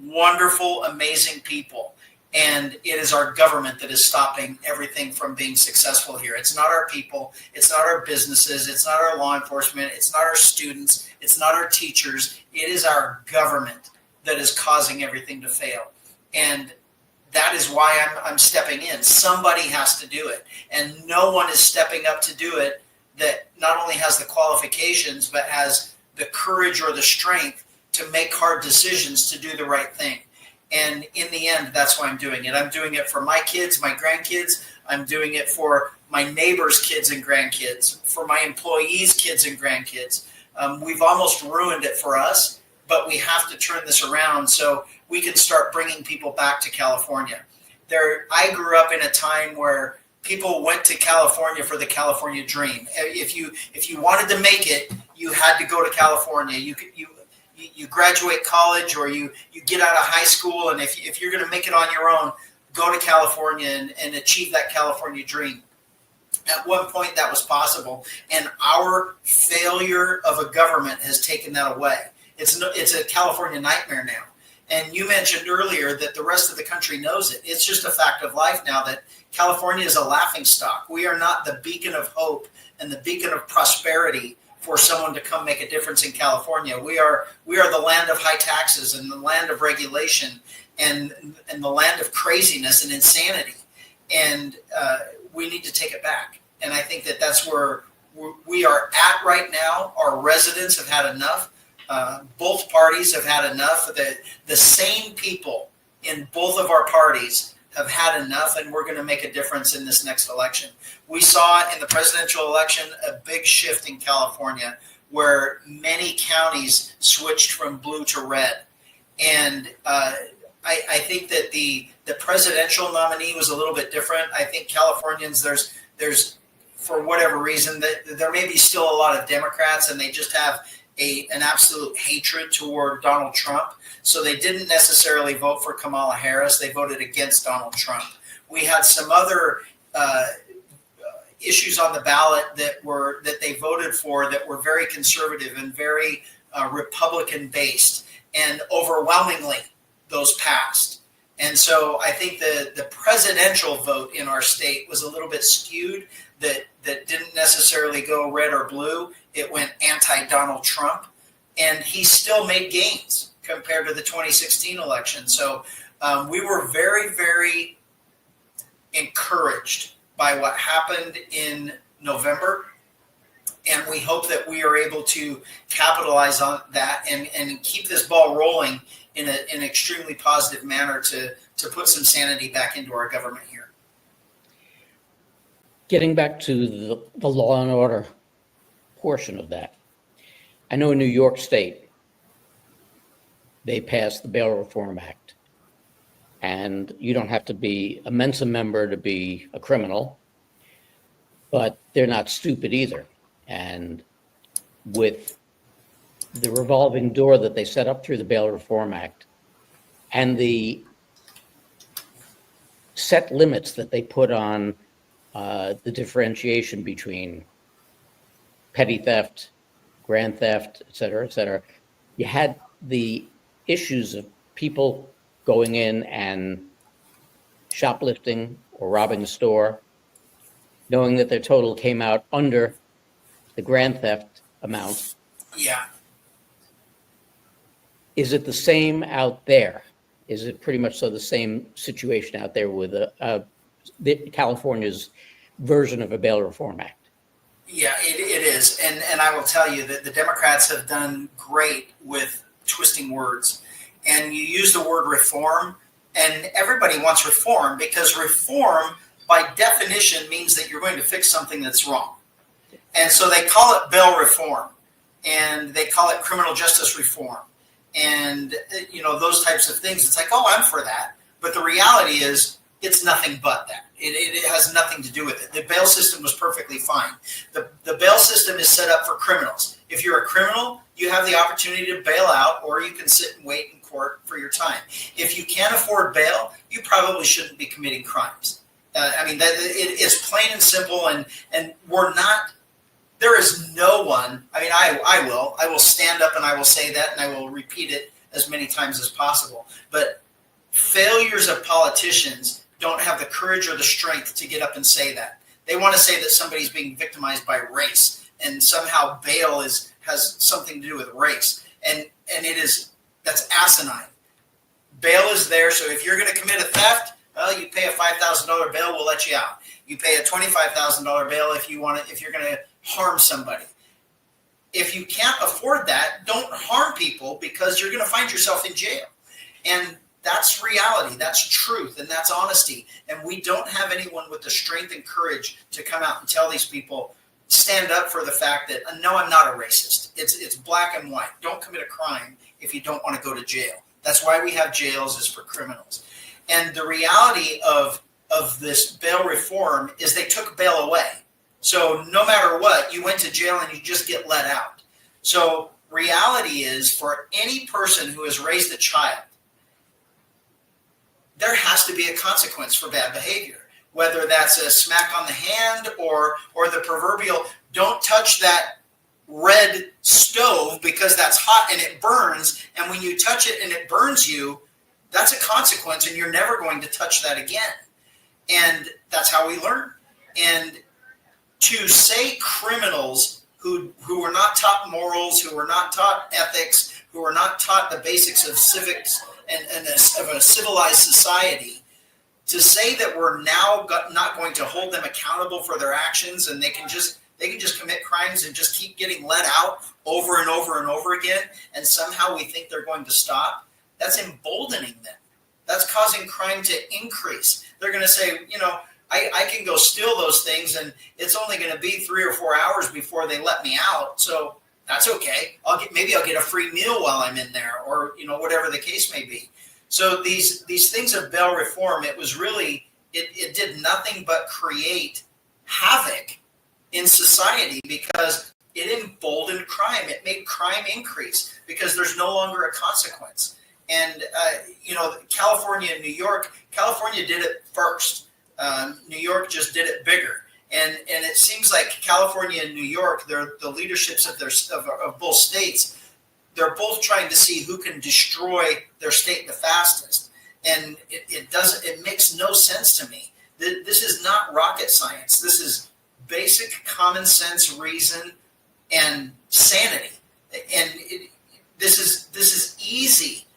Speaker 2: wonderful, amazing people. And it is our government that is stopping everything from being successful here. It's not our people. It's not our businesses. It's not our law enforcement. It's not our students. It's not our teachers. It is our government that is causing everything to fail. And that is why I'm stepping in. Somebody has to do it. And no one is stepping up to do it that not only has the qualifications, but has the courage or the strength to make hard decisions to do the right thing. And in the end, that's why I'm doing it. I'm doing it for my kids, my grandkids. I'm doing it for my neighbors' kids and grandkids, for my employees' kids and grandkids. We've almost ruined it for us, but we have to turn this around so we can start bringing people back to California. I grew up in a time where people went to California for the California dream. If you wanted to make it, you had to go to California. You graduate college or you get out of high school, and if you're going to make it on your own, go to California and achieve that California dream. At one point that was possible, and our failure of a government has taken that away. It's a California nightmare now. And you mentioned earlier that the rest of the country knows it. It's just a fact of life now that California is a laughingstock. We are not the beacon of hope and the beacon of prosperity for someone to come make a difference in California. We are the land of high taxes and the land of regulation and the land of craziness and insanity. And we need to take it back. And I think that's where we are at right now. Our residents have had enough. Both parties have had enough. The same people in both of our parties have had enough, and we're going to make a difference in this next election. We saw in the presidential election a big shift in California where many counties switched from blue to red. And I think that the presidential nominee was a little bit different. I think Californians, there's for whatever reason, that there may be still a lot of Democrats, and they just have an absolute hatred toward Donald Trump. So they didn't necessarily vote for Kamala Harris. They voted against Donald Trump. We had some other issues on the ballot that they voted for that were very conservative and very Republican based, and overwhelmingly those passed. And so I think the presidential vote in our state was a little bit skewed, that didn't necessarily go red or blue. It went anti-Donald Trump, and he still made gains compared to the 2016 election. So we were very, very encouraged by what happened in November, and we hope that we are able to capitalize on that and keep this ball rolling in an extremely positive manner to put some sanity back into our government here.
Speaker 1: Getting back to the law and order portion of that, I know in New York State, they passed the Bail Reform Act, and you don't have to be a Mensa member to be a criminal, but they're not stupid either. And with the revolving door that they set up through the Bail Reform Act and the set limits that they put on the differentiation between petty theft, grand theft, et cetera, you had the issues of people going in and shoplifting or robbing a store, knowing that their total came out under the grand theft amount.
Speaker 2: Yeah.
Speaker 1: Is it the same out there? Is it pretty much so the same situation out there with California's version of a Bail Reform Act?
Speaker 2: Yeah, it is. And I will tell you that the Democrats have done great with twisting words. And you use the word reform, and everybody wants reform because reform, by definition, means that you're going to fix something that's wrong. And so they call it bail reform, and they call it criminal justice reform, and those types of things. It's like, oh, I'm for that, but the reality is it's nothing but that. It has nothing to do with it. The bail system was perfectly fine. The bail system is set up for criminals. If you're a criminal, you have the opportunity to bail out, or you can sit and wait in court for your time. If you can't afford bail, you probably shouldn't be committing crimes. It is plain and simple, and we're not. There is no one. I will stand up and I will say that, and I will repeat it as many times as possible. But failures of politicians don't have the courage or the strength to get up and say that. They want to say that somebody's being victimized by race, and somehow bail has something to do with race, and that's asinine. Bail is there, so if you're going to commit a theft, well, you pay a $5,000 bail, we'll let you out. You pay a $25,000 bail if you're going to harm somebody. If you can't afford that, don't harm people, because you're going to find yourself in jail. And that's reality, that's truth, and that's honesty. And we don't have anyone with the strength and courage to come out and tell these people, stand up for the fact that, no, I'm not a racist. It's black and white. Don't commit a crime if you don't want to go to jail. That's why we have jails, is for criminals. And the reality of this bail reform is they took bail away. So no matter what, you went to jail and you just get let out. So reality is, for any person who has raised a child, there has to be a consequence for bad behavior, whether that's a smack on the hand or the proverbial don't touch that red stove because that's hot and it burns. And when you touch it and it burns you, that's a consequence, and you're never going to touch that again. And that's how we learn. And to say criminals who were not taught morals, who were not taught ethics, who were not taught the basics of civics and of a civilized society, to say that we're now not going to hold them accountable for their actions, and they can just commit crimes and just keep getting let out over and over and over again, and somehow we think they're going to stop, that's emboldening them. That's causing crime to increase. They're going to say, I can go steal those things, and it's only going to be 3 or 4 hours before they let me out. So that's okay. Maybe I'll get a free meal while I'm in there, or whatever the case may be. So these things of bail reform, it was really it did nothing but create havoc in society, because it emboldened crime. It made crime increase because there's no longer a consequence. And California and New York, California did it first. New York just did it bigger. And it seems like California and New York, they're the leaderships of both states. They're both trying to see who can destroy their state the fastest. And it makes no sense to me. This is not rocket science. This is basic common sense, reason, and sanity. And this is easy.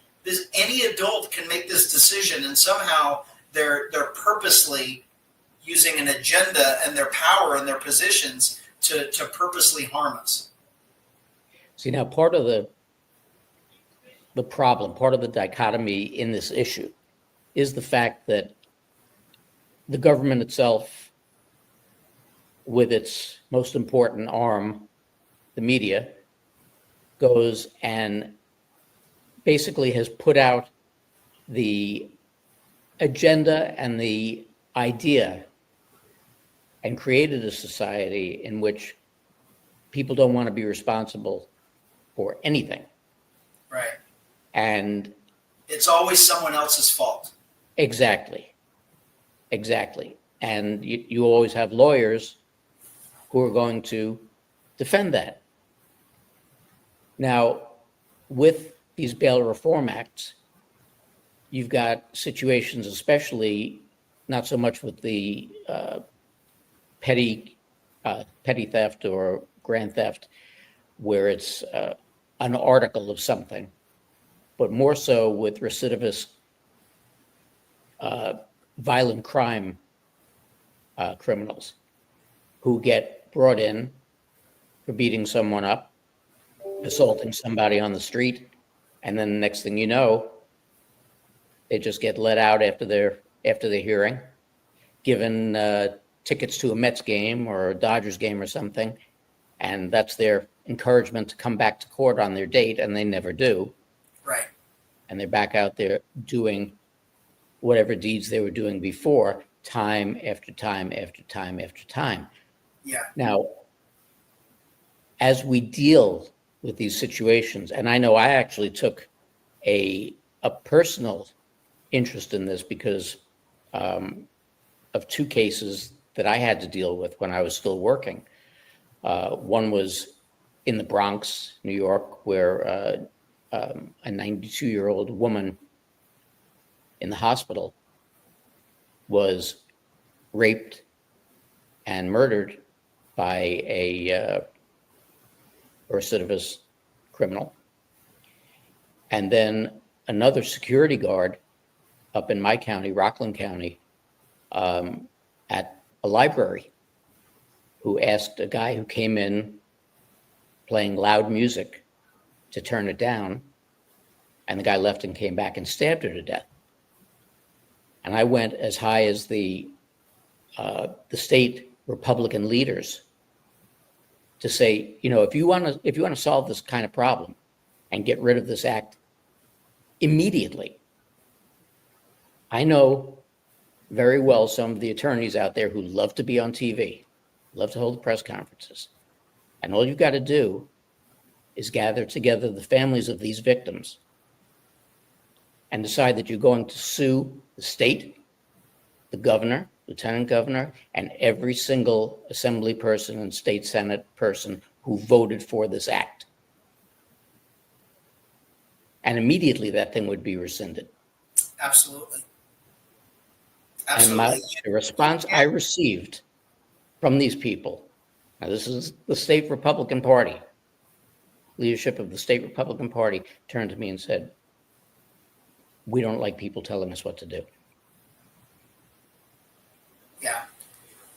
Speaker 2: Any adult can make this decision, and somehow they're purposely using an agenda and their power and their positions to purposely harm us.
Speaker 1: See, now part of the problem, part of the dichotomy in this issue is the fact that the government itself, with its most important arm, the media, goes and basically has put out the agenda and the idea and created a society in which people don't want to be responsible for anything.
Speaker 2: Right.
Speaker 1: And
Speaker 2: it's always someone else's fault.
Speaker 1: Exactly. And you always have lawyers who are going to defend that. Now, with these bail reform acts, you've got situations, especially not so much with the petty theft or grand theft, where it's an article of something, but more so with recidivist violent crime criminals who get brought in for beating someone up, assaulting somebody on the street, and then the next thing you know, they just get let out after the hearing, given tickets to a Mets game or a Dodgers game or something, and that's their encouragement to come back to court on their date, and they never do.
Speaker 2: Right.
Speaker 1: And they're back out there doing whatever deeds they were doing before, time after time after time after time.
Speaker 2: Yeah.
Speaker 1: Now, as we deal with these situations, and I know I actually took a personal interest in this because of two cases that I had to deal with when I was still working. One was in the Bronx, New York, where a 92-year-old woman in the hospital was raped and murdered by a recidivist criminal. And then another security guard up in my county, Rockland County, at a library, who asked a guy who came in playing loud music to turn it down, and the guy left and came back and stabbed her to death. And I went as high as the state Republican leaders to say, you know, if you want to solve this kind of problem and get rid of this act immediately. I know very well some of the attorneys out there who love to be on TV, love to hold press conferences. And all you've got to do is gather together the families of these victims and decide that you're going to sue the state, the governor, lieutenant governor, and every single assembly person and state senate person who voted for this act. And immediately that thing would be rescinded.
Speaker 2: Absolutely.
Speaker 1: And the response I received from these people, now this is the state Republican Party, leadership of the state Republican Party turned to me and said, we don't like people telling us what to do.
Speaker 2: Yeah.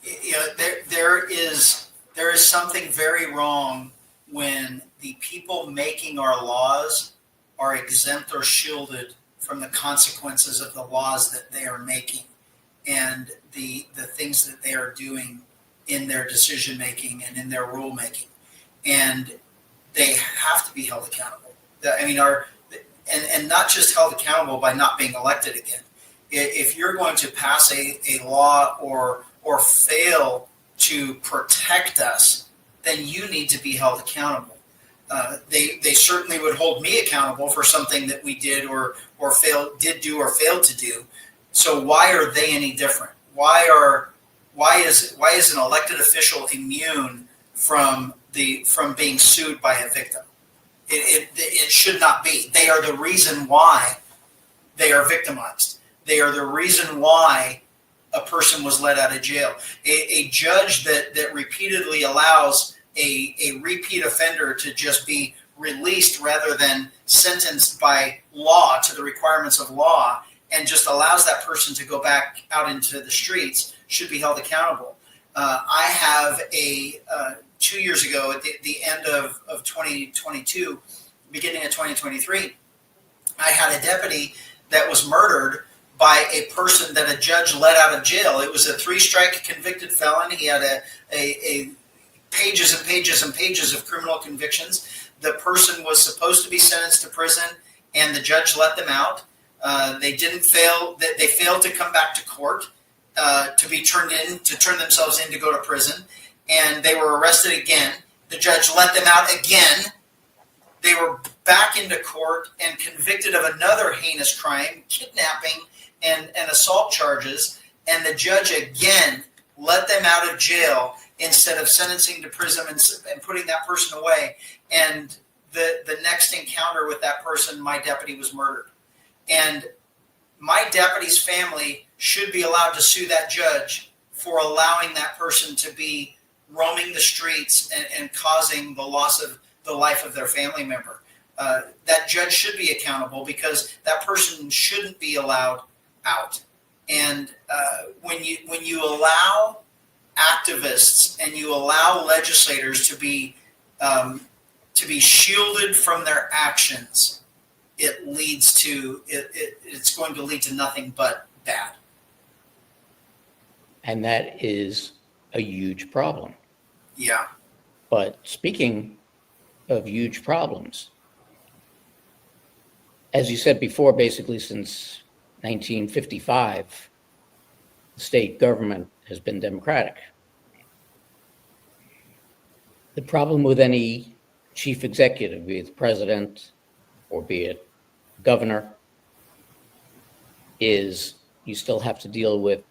Speaker 2: You know, there is something very wrong when the people making our laws are exempt or shielded from the consequences of the laws that they are making and the things that they are doing in their decision making and in their rule making, and they have to be held accountable. I mean, and not just held accountable by not being elected again. If you're going to pass a law or fail to protect us, then you need to be held accountable. They certainly would hold me accountable for something that we did or failed to do. So why are they any different? Why is an elected official immune from being sued by a victim? It should not be. They are the reason why they are victimized. They are the reason why a person was let out of jail. A judge that repeatedly allows a repeat offender to just be released rather than sentenced by law to the requirements of law and just allows that person to go back out into the streets should be held accountable. I have 2 years ago at the end of 2022, beginning of 2023, I had a deputy that was murdered by a person that a judge let out of jail. It was a 3-strike convicted felon. He had a pages and pages and pages of criminal convictions. The person was supposed to be sentenced to prison, and the judge let them out. They failed to come back to court to turn themselves in to go to prison, and they were arrested again. The judge let them out again. They were back into court and convicted of another heinous crime, kidnapping and assault charges, and the judge again let them out of jail instead of sentencing to prison and putting that person away. And the next encounter with that person, my deputy was murdered. And my deputy's family should be allowed to sue that judge for allowing that person to be roaming the streets and causing the loss of the life of their family member. That judge should be accountable because that person shouldn't be allowed out. And when you allow activists and you allow legislators to be shielded from their actions, it's going to lead to nothing but bad.
Speaker 1: And that is a huge problem.
Speaker 2: Yeah.
Speaker 1: But speaking of huge problems, as you said before, basically since 1955, the state government has been democratic. The problem with any chief executive, be it the president or be it governor, is you still have to deal with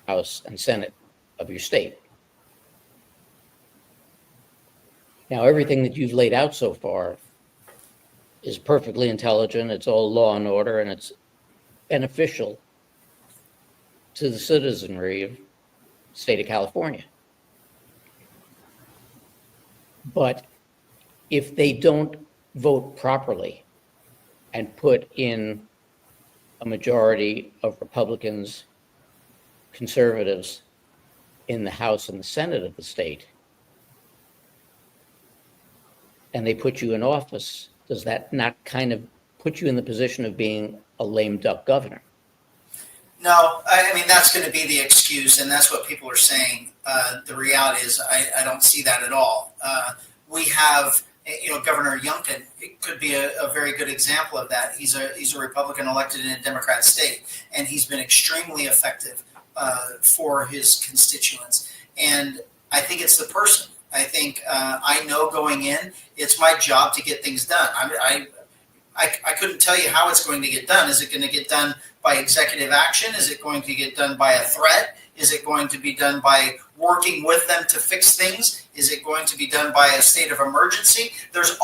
Speaker 1: House and Senate of your state. Now, everything that you've laid out so far is perfectly intelligent. It's all law and order, and it's beneficial to the citizenry of the state of California. But if they don't vote properly and put in a majority of Republicans, conservatives in the House and the Senate of the state, and they put you in office, does that not kind of put you in the position of being a lame duck governor?
Speaker 2: No, I mean, that's going to be the excuse, and that's what people are saying. The reality is I don't see that at all. We have, Governor Youngkin could be a very good example of that. He's a Republican elected in a Democrat state, and he's been extremely effective for his constituents. And I think it's the person. I think I know going in, it's my job to get things done. I couldn't tell you how it's going to get done. Is it going to get done by executive action? Is it going to get done by a threat? Is it going to be done by working with them to fix things? Is it going to be done by a state of emergency? There's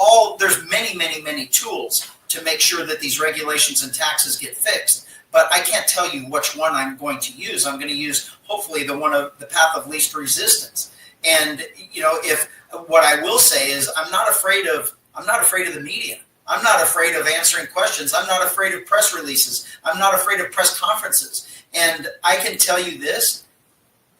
Speaker 2: many tools to make sure that these regulations and taxes get fixed. But I can't tell you which one I'm going to use. I'm going to use hopefully the path of least resistance. And if what I will say is I'm not afraid of the media. I'm not afraid of answering questions. I'm not afraid of press releases. I'm not afraid of press conferences. And I can tell you this,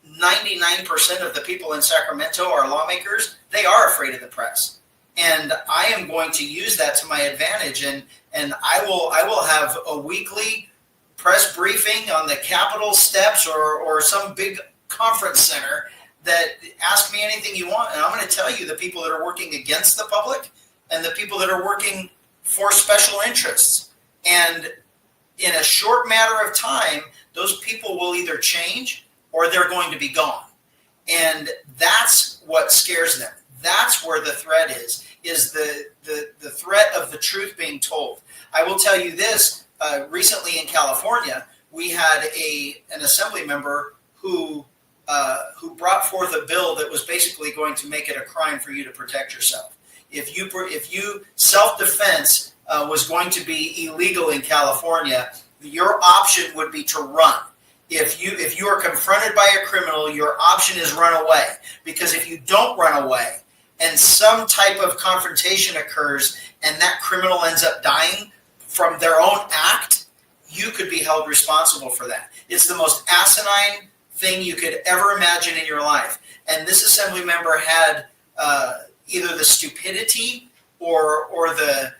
Speaker 2: 99% of the people in Sacramento are lawmakers. They are afraid of the press. And I am going to use that to my advantage. And I will have a weekly press briefing on the Capitol steps or some big conference center that ask me anything you want. And I'm going to tell you the people that are working against the public and the people that are working for special interests. And in a short matter of time, those people will either change or they're going to be gone. And that's what scares them. That's where the threat is the threat of the truth being told. I will tell you this, recently in California, we had an assembly member who brought forth a bill that was basically going to make it a crime for you to protect yourself. If you self-defense was going to be illegal in California, your option would be to run. If you are confronted by a criminal, your option is run away. Because if you don't run away and some type of confrontation occurs and that criminal ends up dying from their own act, you could be held responsible for that. It's the most asinine thing you could ever imagine in your life. And this assembly member had either the stupidity or the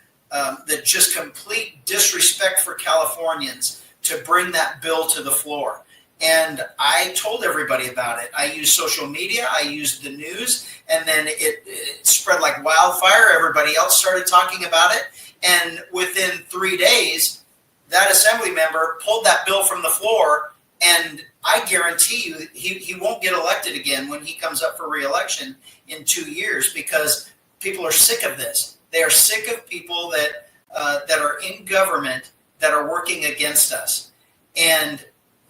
Speaker 2: just complete disrespect for Californians to bring that bill to the floor. And I told everybody about it. I used social media, I used the news, and then it spread like wildfire. Everybody else started talking about it. And within 3 days, that assembly member pulled that bill from the floor, and I guarantee you he won't get elected again when he comes up for re-election in 2 years, because people are sick of this. They are sick of people that are in government that are working against us. And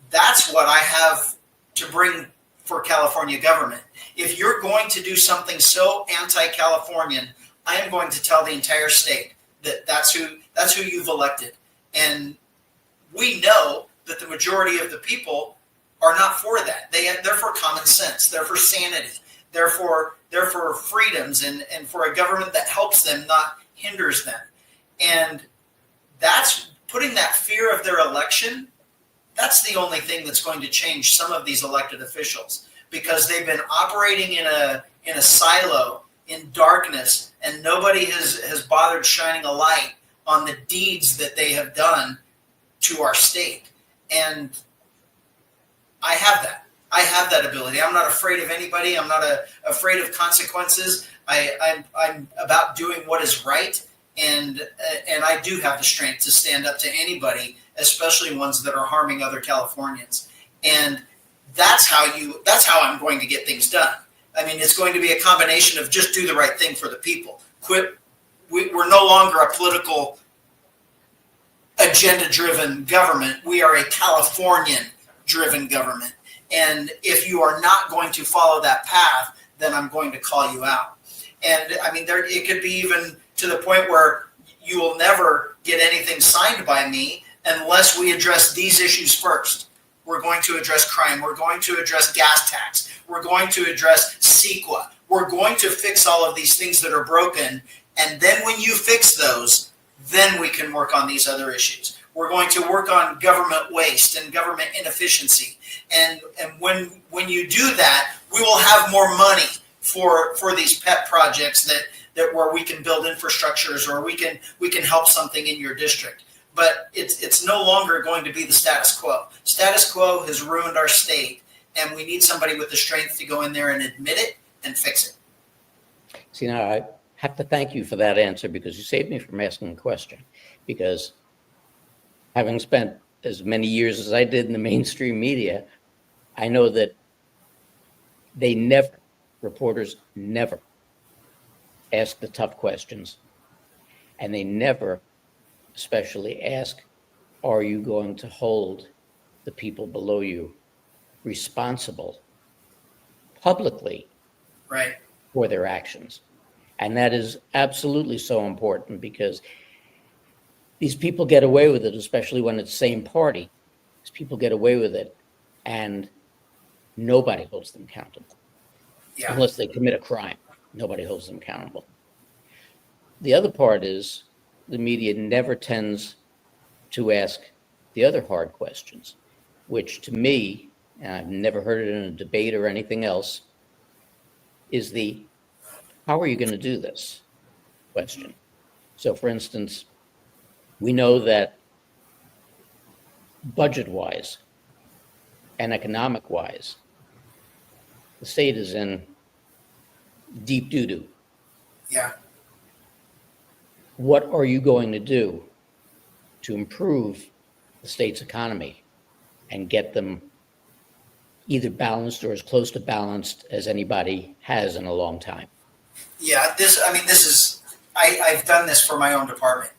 Speaker 2: that's what I have to bring for California government. If you're going to do something so anti-Californian, I am going to tell the entire state that that's who you've elected. And we know that the majority of the people are not for that. They're for common sense. They're for sanity. They're for freedoms and for a government that helps them, not hinders them. And that's putting that fear of their election. That's the only thing that's going to change some of these elected officials, because they've been operating in a silo, in darkness, and nobody has bothered shining a light on the deeds that they have done to our state. And I have that. I have that ability. I'm not afraid of anybody. I'm not afraid of consequences. I'm about doing what is right, and I do have the strength to stand up to anybody, especially ones that are harming other Californians. And that's how I'm going to get things done. I mean, it's going to be a combination of just do the right thing for the people. We're no longer a political agenda-driven government. We are a Californian-driven government. And if you are not going to follow that path, then I'm going to call you out. And I mean, it could be even to the point where you will never get anything signed by me unless we address these issues first. We're going to address crime. We're going to address gas tax. We're going to address CEQA. We're going to fix all of these things that are broken. And then when you fix those, then we can work on these other issues. We're going to work on government waste and government inefficiency. And when you do that, we will have more money for these pet projects that where we can build infrastructures, or we can help something in your district. But it's no longer going to be the status quo. Status quo has ruined our state, and we need somebody with the strength to go in there and admit it and fix it.
Speaker 1: See, now I have to thank you for that answer, because you saved me from asking a question. Because having spent as many years as I did in the mainstream media, I know that reporters never ask the tough questions, and they never especially ask, are you going to hold the people below you responsible publicly for their actions? And that is absolutely so important, because these people get away with it, especially when it's the same party. These people get away with it, and nobody holds them accountable. Yeah. Unless they commit a crime, nobody holds them accountable. The other part is the media never tends to ask the other hard questions, which to me, and I've never heard it in a debate or anything else, is the how are you going to do this question. So for instance, we know that budget-wise and economic-wise, the state is in deep doo-doo.
Speaker 2: Yeah.
Speaker 1: What are you going to do to improve the state's economy and get them either balanced or as close to balanced as anybody has in a long time?
Speaker 2: Yeah, I've done this for my own department.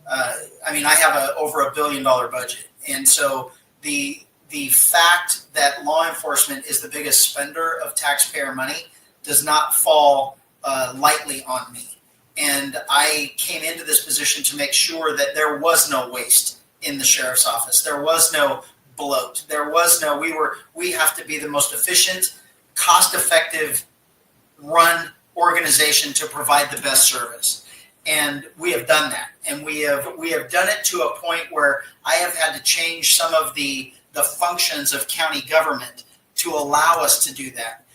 Speaker 2: I have over $1 billion budget. And so the fact that law enforcement is the biggest spender of taxpayer money does not fall lightly on me. And I came into this position to make sure that there was no waste in the sheriff's office. There was no bloat. We have to be the most efficient, cost-effective run organization to provide the best service. And we have done that. And we have done it to a point where I have had to change some of the functions of county government to allow us to do that,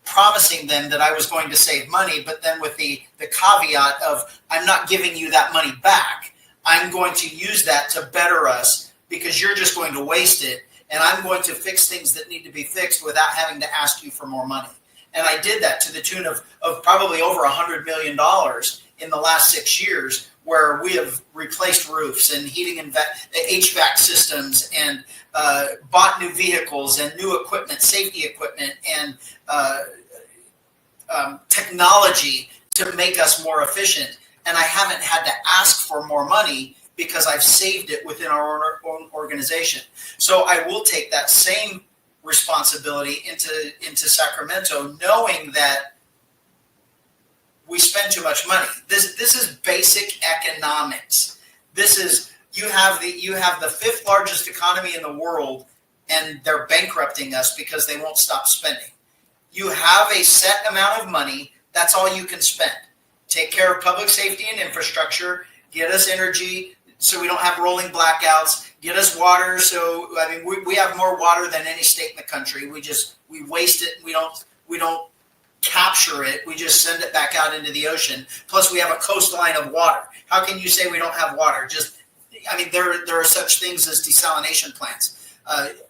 Speaker 2: promising them that I was going to save money, but then with the caveat of I'm not giving you that money back. I'm going to use that to better us because you're just going to waste it, and I'm going to fix things that need to be fixed without having to ask you for more money. And I did that to the tune of probably over $100 million in the last 6 years, where we have replaced roofs and heating and HVAC systems and bought new vehicles and new equipment, safety equipment, and technology to make us more efficient. And I haven't had to ask for more money because I've saved it within our own organization. So I will take that same responsibility into Sacramento, knowing that we spend too much money. This is basic economics. This is you have the fifth largest economy in the world, and they're bankrupting us because they won't stop spending. You have a set amount of money. That's all you can spend. Take care of public safety and infrastructure. Get us energy so we don't have rolling blackouts. Get us water. So we have more water than any state in the country. We waste it. We don't capture it. We just send it back out into the ocean. Plus, we have a coastline of water. How can you say we don't have water? There are such things as desalination plants.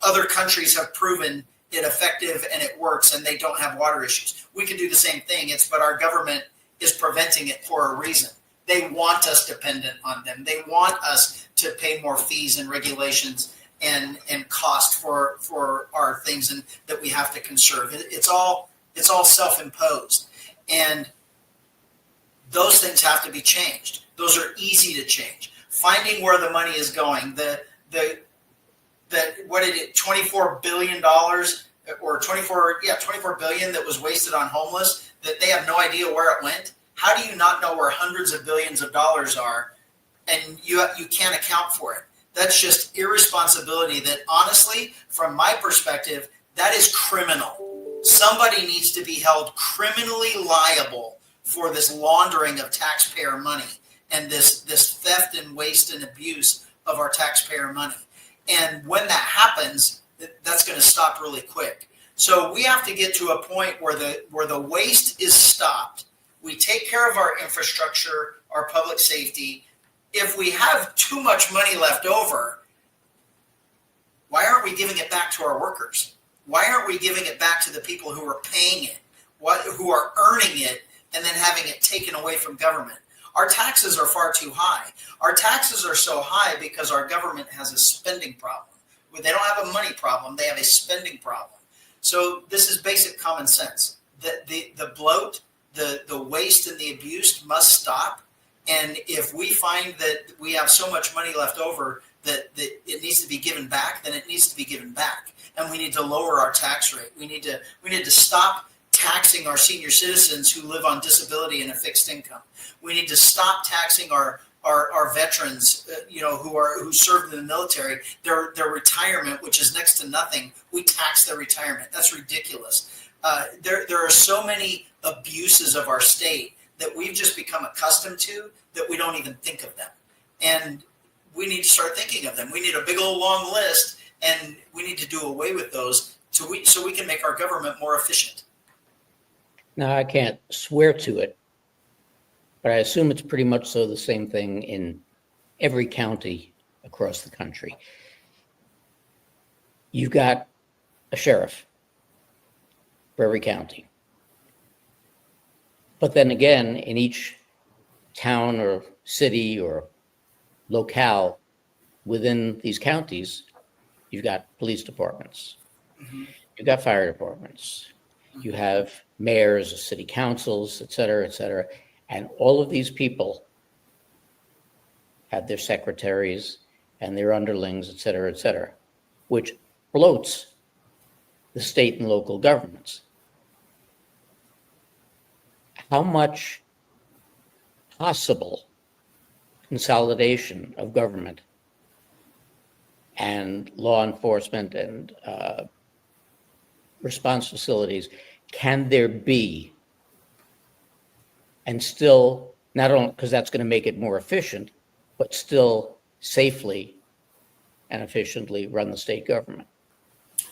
Speaker 2: Other countries have proven it effective and it works and they don't have water issues. We can do the same thing. But our government is preventing it for a reason. They want us dependent on them. They want us to pay more fees and regulations and cost for our things and that we have to conserve. It's all self-imposed. And those things have to be changed. Those are easy to change. Finding where the money is going, $24 billion or 24 billion that was wasted on homeless, that they have no idea where it went. How do you not know where hundreds of billions of dollars are and you can't account for it? That's just irresponsibility that, honestly, from my perspective, that is criminal. Somebody needs to be held criminally liable for this laundering of taxpayer money and this theft and waste and abuse of our taxpayer money. And when that happens, that's going to stop really quick. So we have to get to a point where the waste is stopped. We take care of our infrastructure, our public safety. If we have too much money left over, why aren't we giving it back to our workers? Why aren't we giving it back to the people who are paying it, who are earning it, and then having it taken away from government? Our taxes are far too high. Our taxes are so high because our government has a spending problem. They don't have a money problem. They have a spending problem. So this is basic common sense. The bloat, the waste, and the abuse must stop. And if we find that we have so much money left over that it needs to be given back, then it needs to be given back. And we need to lower our tax rate. We need to stop taxing our senior citizens who live on disability and a fixed income. We need to stop taxing our veterans, who served in the military, their retirement, which is next to nothing. We tax their retirement. That's ridiculous. There are so many abuses of our state that we've just become accustomed to that we don't even think of them. And we need to start thinking of them. We need a big old long list, and we need to do away with those so we can make our government more efficient.
Speaker 1: Now, I can't swear to it, but I assume it's pretty much so the same thing in every county across the country. You've got a sheriff for every county. But then again, in each town or city or locale within these counties, you've got police departments. Mm-hmm. You've got fire departments. Mm-hmm. You have mayors, city councils, et cetera, and all of these people have their secretaries and their underlings, et cetera, which bloats the state and local governments. How much possible consolidation of government and law enforcement and response facilities can there be, and still, not only because that's going to make it more efficient, but still safely and efficiently run the state government?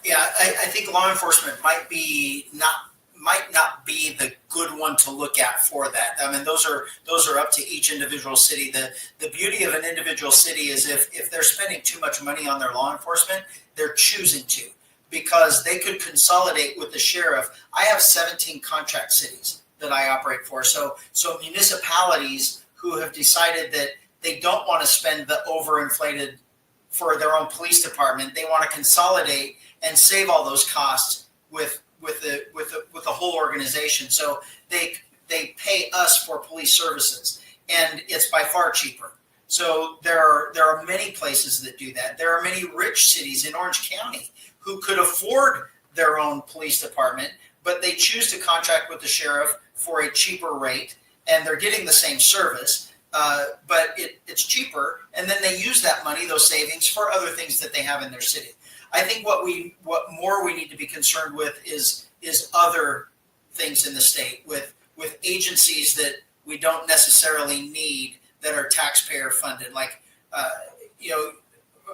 Speaker 2: Yeah, I think law enforcement might not be the good one to look at for that. I mean, those are up to each individual city. The beauty of an individual city is if they're spending too much money on their law enforcement, they're choosing to, because they could consolidate with the sheriff. I have 17 contract cities that I operate for. So municipalities who have decided that they don't want to spend the overinflated for their own police department, they want to consolidate and save all those costs with the whole organization. So they pay us for police services, and it's by far cheaper. So there are many places that do that. There are many rich cities in Orange County who could afford their own police department, but they choose to contract with the sheriff for a cheaper rate, and they're getting the same service, but it's cheaper, and then they use that money, those savings, for other things that they have in their city. I think what more we need to be concerned with is other things in the state, with agencies that we don't necessarily need that are taxpayer funded. Like,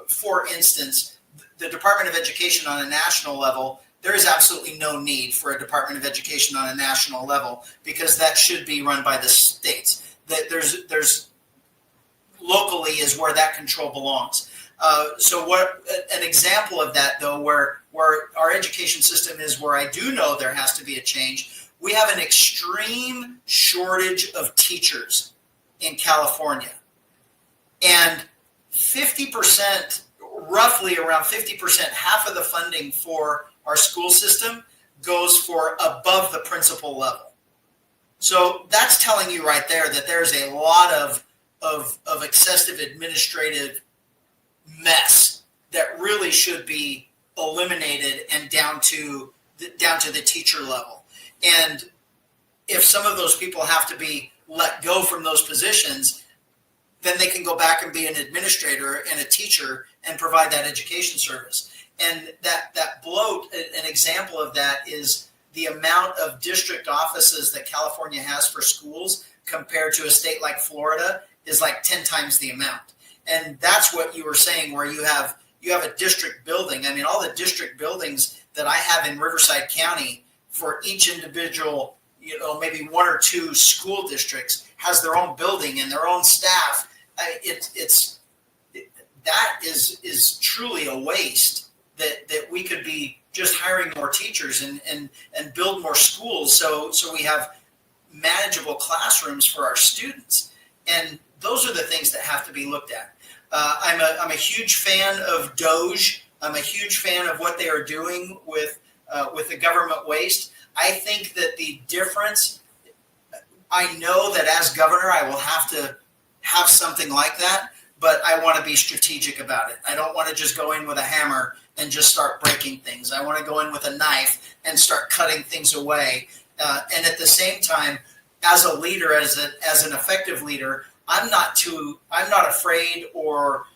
Speaker 2: for instance, the Department of Education on a national level, there is absolutely no need for a Department of Education on a national level, because that should be run by the states. That there's locally is where that control belongs. So what an example of that, though, where where our education system is, where I do know there has to be a change. We have an extreme shortage of teachers in California. And 50%, roughly around 50%, half of the funding for our school system goes for above the principal level. So that's telling you right there that there's a lot of excessive administrative mess that really should be eliminated and down to the teacher level. And if some of those people have to be let go from those positions, then they can go back and be an administrator and a teacher and provide that education service. And that bloat, an example of that is the amount of district offices that California has for schools compared to a state like Florida is like 10 times the amount. And that's what you were saying, where you have a district building. I mean, all the district buildings that I have in Riverside County for each individual, maybe one or two school districts has their own building and their own staff. That is truly a waste that we could be just hiring more teachers and build more schools so we have manageable classrooms for our students. And those are the things that have to be looked at. I'm a huge fan of DOGE. I'm a huge fan of what they are doing with the government waste. I think that the difference, I know that as governor, I will have to have something like that, but I want to be strategic about it. I don't want to just go in with a hammer and just start breaking things. I want to go in with a knife and start cutting things away. And at the same time, as a leader, as an effective leader, I'm not afraid or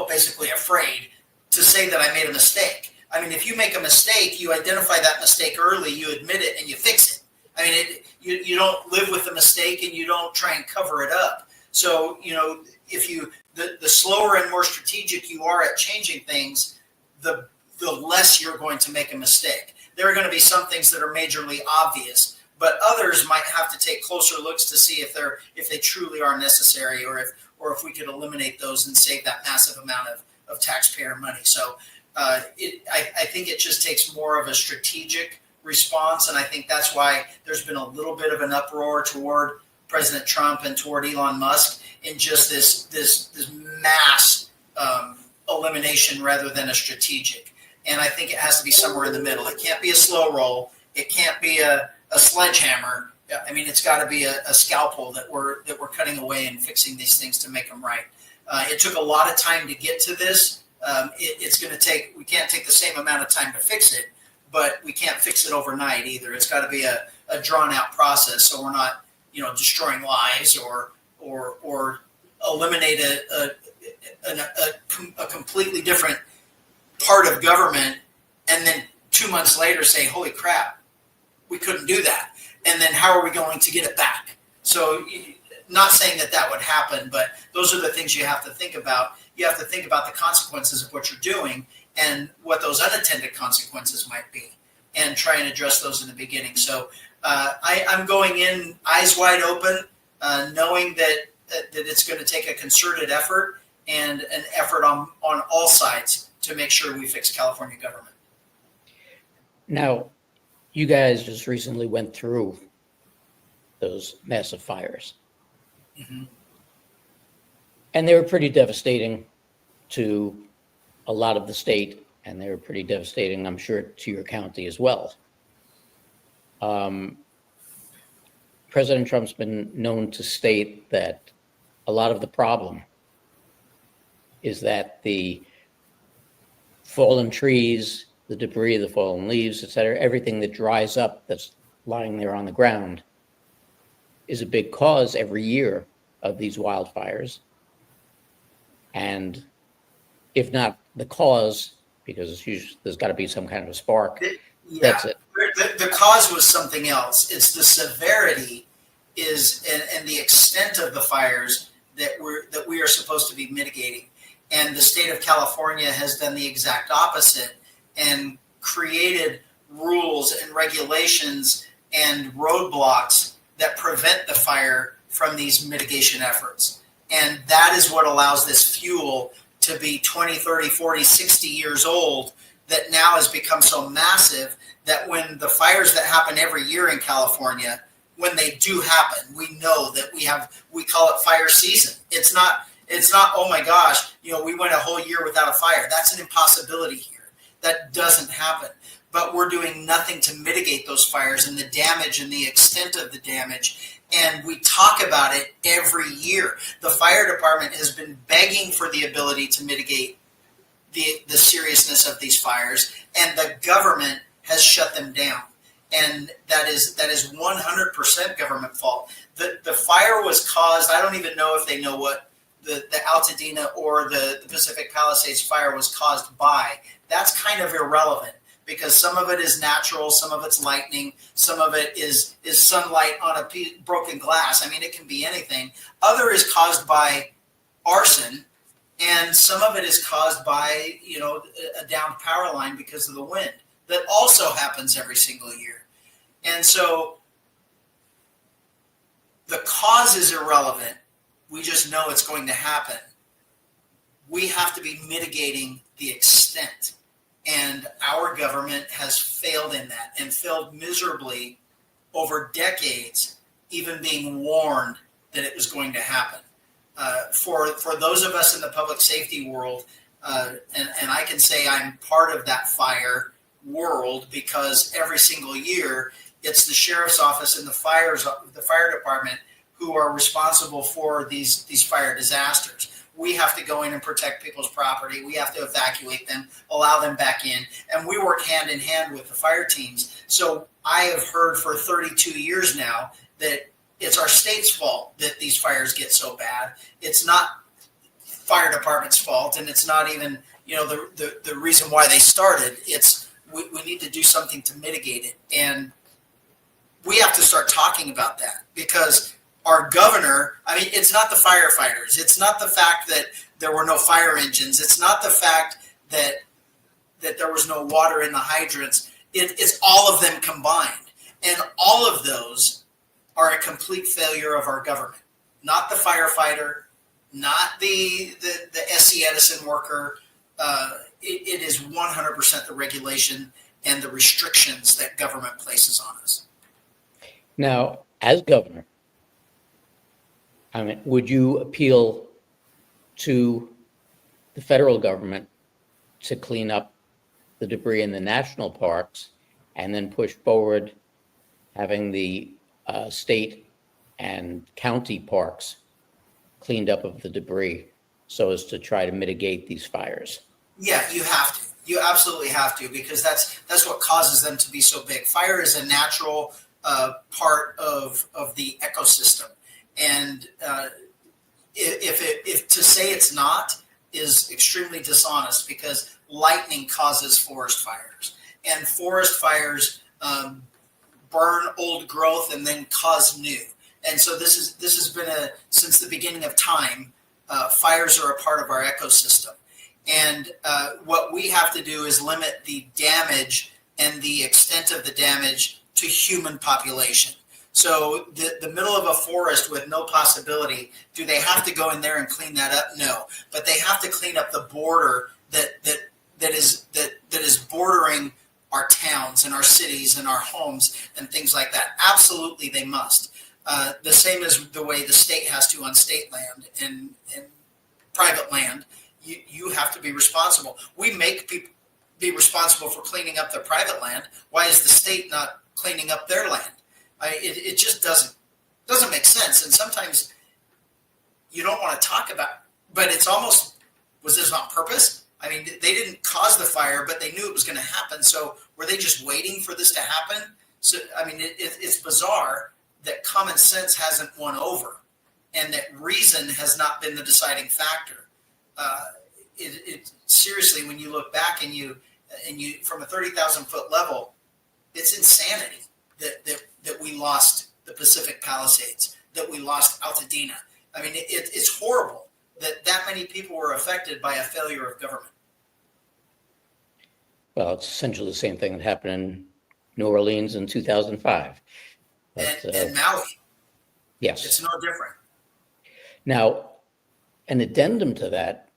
Speaker 2: basically afraid to say that I made a mistake. I mean, if you make a mistake, you identify that mistake early, you admit it, and you fix it. I mean, you don't live with the mistake and you don't try and cover it up. So, if the slower and more strategic you are at changing things, the less you're going to make a mistake. There are going to be some things that are majorly obvious, but others might have to take closer looks to see if they truly are necessary, or if we could eliminate those and save that massive amount of taxpayer money. So I think it just takes more of a strategic response, and I think that's why there's been a little bit of an uproar toward President Trump and toward Elon Musk in just this mass elimination rather than a strategic. And I think it has to be somewhere in the middle. It can't be a slow roll. It can't be a sledgehammer. I mean, it's got to be a scalpel that we're cutting away and fixing these things to make them right. It took a lot of time to get to this. It's going to take. We can't take the same amount of time to fix it, but we can't fix it overnight either. It's got to be a drawn out process, so we're not destroying lives or eliminate a completely different part of government, and then 2 months later say, holy crap, we couldn't do that. And then how are we going to get it back? So not saying that would happen, but those are the things you have to think about. You have to think about the consequences of what you're doing and what those unintended consequences might be, and try and address those in the beginning. So I'm going in eyes wide open, knowing that it's going to take a concerted effort and an effort on all sides to make sure we fix California government.
Speaker 1: Now, you guys just recently went through those massive fires.
Speaker 2: Mm-hmm.
Speaker 1: And they were pretty devastating to a lot of the state, and they were pretty devastating, I'm sure, to your county as well. President Trump's been known to state that a lot of the problem is that the fallen trees, the debris, the fallen leaves, et cetera, everything that dries up that's lying there on the ground is a big cause every year of these wildfires. And if not the cause, because there's got to be some kind of a spark.
Speaker 2: Yeah,
Speaker 1: that's it.
Speaker 2: The cause was something else. It's the severity and the extent of the fires that we are supposed to be mitigating. And the state of California has done the exact opposite and created rules and regulations and roadblocks that prevent the fire from these mitigation efforts. And that is what allows this fuel to be 20, 30, 40, 60 years old that now has become so massive that when the fires that happen every year in California, when they do happen, we know that we call it fire season. It's not, oh my gosh, we went a whole year without a fire. That's an impossibility here. That doesn't happen. But we're doing nothing to mitigate those fires and the damage and the extent of the damage. And we talk about it every year. The fire department has been begging for the ability to mitigate the seriousness of these fires, and the government has shut them down. And that is 100% government fault. The fire was caused, I don't even know if they know what the Altadena or the Pacific Palisades fire was caused by. That's kind of irrelevant, because some of it is natural, some of it's lightning, some of it is sunlight on a broken glass. I mean, it can be anything. Other is caused by arson, and some of it is caused by, a downed power line because of the wind. That also happens every single year. And so the cause is irrelevant. We just know it's going to happen. We have to be mitigating the extent. And our government has failed in that, and failed miserably over decades, even being warned that it was going to happen. For those of us in the public safety world, and I can say I'm part of that fire world, because every single year it's the sheriff's office and the fire department who are responsible for these fire disasters. We have to go in and protect people's property. We have to evacuate them, allow them back in, and we work hand in hand with the fire teams. So I have heard for 32 years now that it's our state's fault that these fires get so bad. It's not fire department's fault, and it's not even the reason why they started. It's we need to do something to mitigate it, and we have to start talking about that, because our governor, it's not the firefighters. It's not the fact that there were no fire engines. It's not the fact that there was no water in the hydrants. It's all of them combined. And all of those are a complete failure of our government. Not the firefighter, not the SC Edison worker. It is 100% the regulation and the restrictions that government places on us.
Speaker 1: Now, as governor, would you appeal to the federal government to clean up the debris in the national parks, and then push forward having the state and county parks cleaned up of the debris so as to try to mitigate these fires?
Speaker 2: Yeah, you have to. You absolutely have to, because that's what causes them to be so big. Fire is a natural part of the ecosystem. And if to say it's not is extremely dishonest, because lightning causes forest fires, and forest fires burn old growth and then cause new. And so this has been since the beginning of time. Fires are a part of our ecosystem, and what we have to do is limit the damage and the extent of the damage to human population. So the middle of a forest with no possibility, do they have to go in there and clean that up? No, but they have to clean up the border that is bordering our towns and our cities and our homes and things like that. Absolutely, they must. The same as the way the state has to on state land and private land. You have to be responsible. We make people be responsible for cleaning up their private land. Why is the state not cleaning up their land? It just doesn't make sense. And sometimes you don't want to talk about, but it's almost, was this on purpose? They didn't cause the fire, but they knew it was going to happen. So were they just waiting for this to happen? So, it's bizarre that common sense hasn't won over, and that reason has not been the deciding factor. Seriously, when you look back and you from a 30,000 foot level, it's insanity that we lost the Pacific Palisades, that we lost Altadena. It's horrible that many people were affected by a failure of government.
Speaker 1: Well, it's essentially the same thing that happened in New Orleans in 2005.
Speaker 2: And Maui.
Speaker 1: Yes.
Speaker 2: It's no different.
Speaker 1: Now, an addendum to that,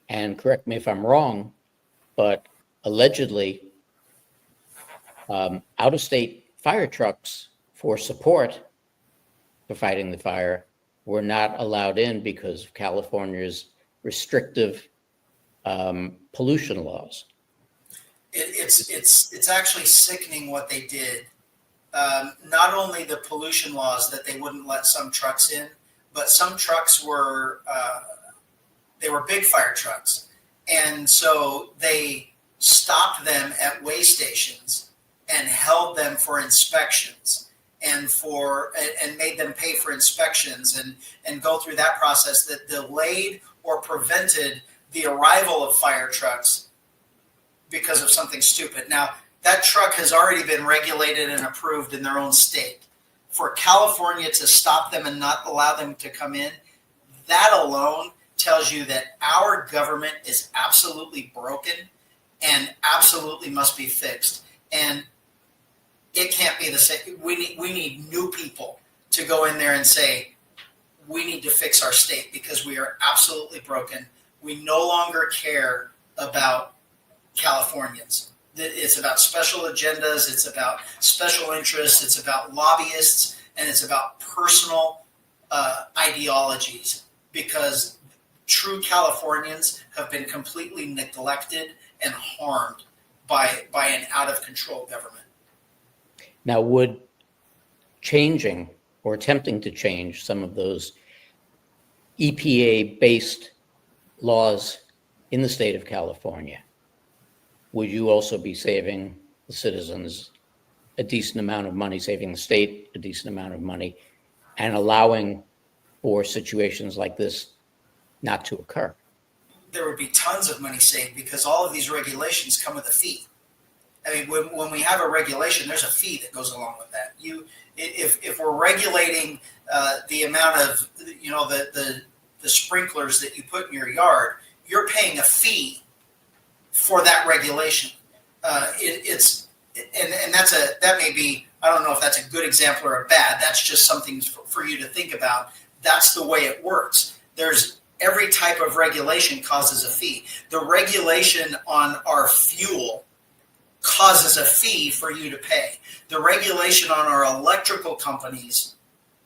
Speaker 1: and correct me if I'm wrong, but allegedly out-of-state fire trucks for support for fighting the fire were not allowed in because of California's restrictive pollution laws.
Speaker 2: It's actually sickening what they did. Not only the pollution laws that they wouldn't let some trucks in, but some trucks were they were big fire trucks, and so they stopped them at way stations and held them for inspections and made them pay for inspections and go through that process that delayed or prevented the arrival of fire trucks because of something stupid. Now, that truck has already been regulated and approved in their own state. For California to stop them and not allow them to come in, that alone tells you that our government is absolutely broken and absolutely must be fixed. And it can't be the same. We need new people to go in there and say, we need to fix our state because we are absolutely broken. We no longer care about Californians. It's about special agendas. It's about special interests. It's about lobbyists, and it's about personal ideologies, because true Californians have been completely neglected and harmed by an out-of-control government.
Speaker 1: Now, would changing or attempting to change some of those EPA-based laws in the state of California, would you also be saving the citizens a decent amount of money, saving the state a decent amount of money, and allowing for situations like this not to occur?
Speaker 2: There would be tons of money saved because all of these regulations come with a fee. I mean, when we have a regulation, there's a fee that goes along with that. If we're regulating the amount of, the sprinklers that you put in your yard, you're paying a fee for that regulation. That may be, I don't know if that's a good example or a bad. That's just something for you to think about. That's the way it works. There's every type of regulation causes a fee. The regulation on our fuel causes a fee for you to pay. The regulation on our electrical companies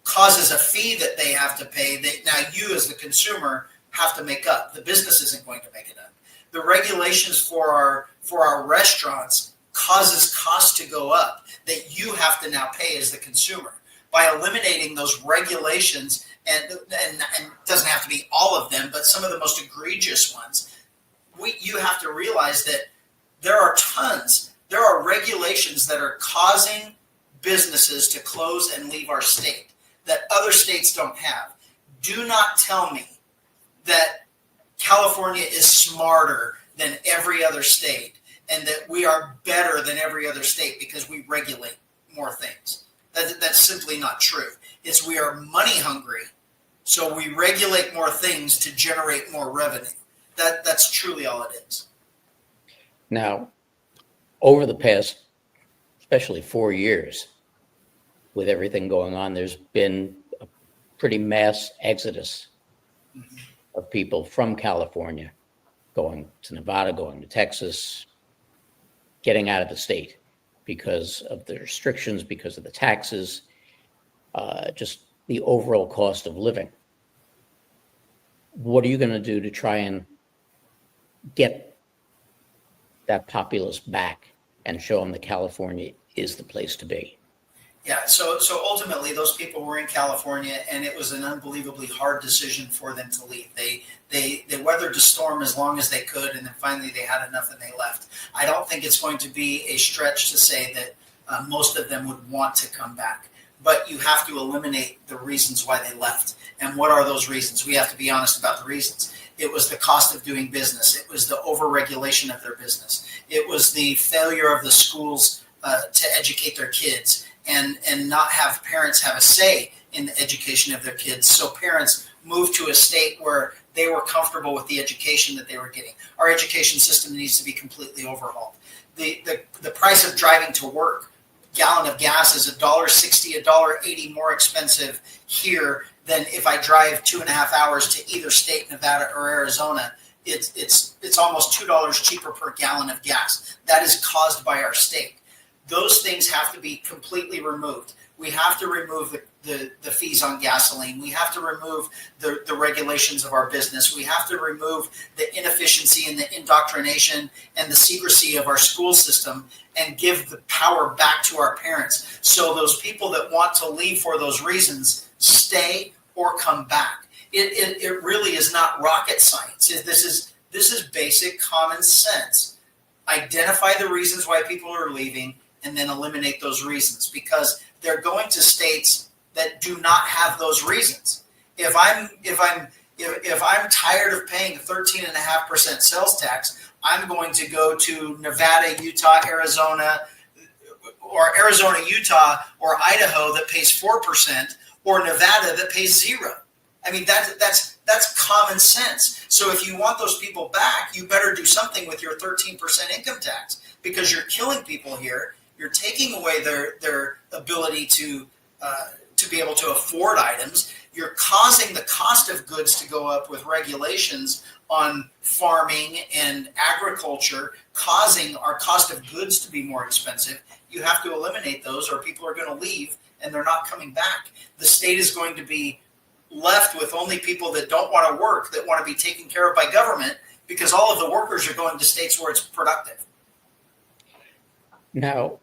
Speaker 2: causes a fee that they have to pay that now you as the consumer have to make up. The business isn't going to make it up. The regulations for our restaurants causes costs to go up that you have to now pay as the consumer. By eliminating those regulations, and it doesn't have to be all of them, but some of the most egregious ones, you have to realize that there are regulations that are causing businesses to close and leave our state that other states don't have. Do not tell me that California is smarter than every other state and that we are better than every other state because we regulate more things. That's simply not true. It's we are money hungry, so we regulate more things to generate more revenue. That's truly all it is.
Speaker 1: Now, over the past, especially 4 years, with everything going on, there's been a pretty mass exodus of people from California going to Nevada, going to Texas, getting out of the state because of the restrictions, because of the taxes, just the overall cost of living. What are you going to do to try and get that populace back and show them that California is the place to be?
Speaker 2: Yeah, so ultimately those people were in California, and it was an unbelievably hard decision for them to leave. They weathered the storm as long as they could, and then finally they had enough and they left. I don't think it's going to be a stretch to say that most of them would want to come back, but you have to eliminate the reasons why they left. And what are those reasons? We have to be honest about the reasons. It was the cost of doing business. It was the overregulation of their business. It was the failure of the schools to educate their kids and not have parents have a say in the education of their kids. So parents moved to a state where they were comfortable with the education that they were getting. Our education system needs to be completely overhauled. The price of driving to work, gallon of gas is $1.60, $1.80 more expensive here than if I drive 2.5 hours to either state, Nevada or Arizona, it's almost $2 cheaper per gallon of gas. That is caused by our state. Those things have to be completely removed. We have to remove the fees on gasoline. We have to remove the regulations of our business. We have to remove the inefficiency and the indoctrination and the secrecy of our school system and give the power back to our parents. So those people that want to leave for those reasons stay or come back. It really is not rocket science. This is basic common sense. Identify the reasons why people are leaving and then eliminate those reasons, because they're going to states that do not have those reasons. If I'm tired of paying 13.5% sales tax, I'm going to go to Nevada, Utah, Arizona, Utah, or Idaho that pays 4%, or Nevada that pays 0. I mean, that's common sense. So if you want those people back, you better do something with your 13% income tax, because you're killing people here. You're taking away their ability to be able to afford items. You're causing the cost of goods to go up with regulations on farming and agriculture, causing our cost of goods to be more expensive. You have to eliminate those, or people are going to leave and they're not coming back. The state is going to be left with only people that don't want to work, that want to be taken care of by government, because all of the workers are going to states where it's productive.
Speaker 1: Now,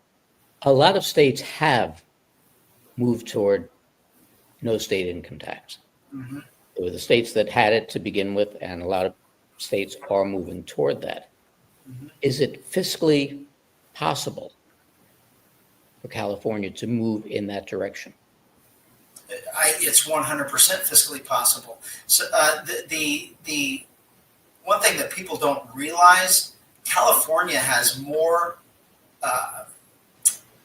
Speaker 1: a lot of states have moved toward no state income tax.
Speaker 2: Mm-hmm.
Speaker 1: There were the states that had it to begin with, and a lot of states are moving toward that. Mm-hmm. Is it fiscally possible for California to move in that direction?
Speaker 2: It's 100% fiscally possible. So the one thing that people don't realize, California has more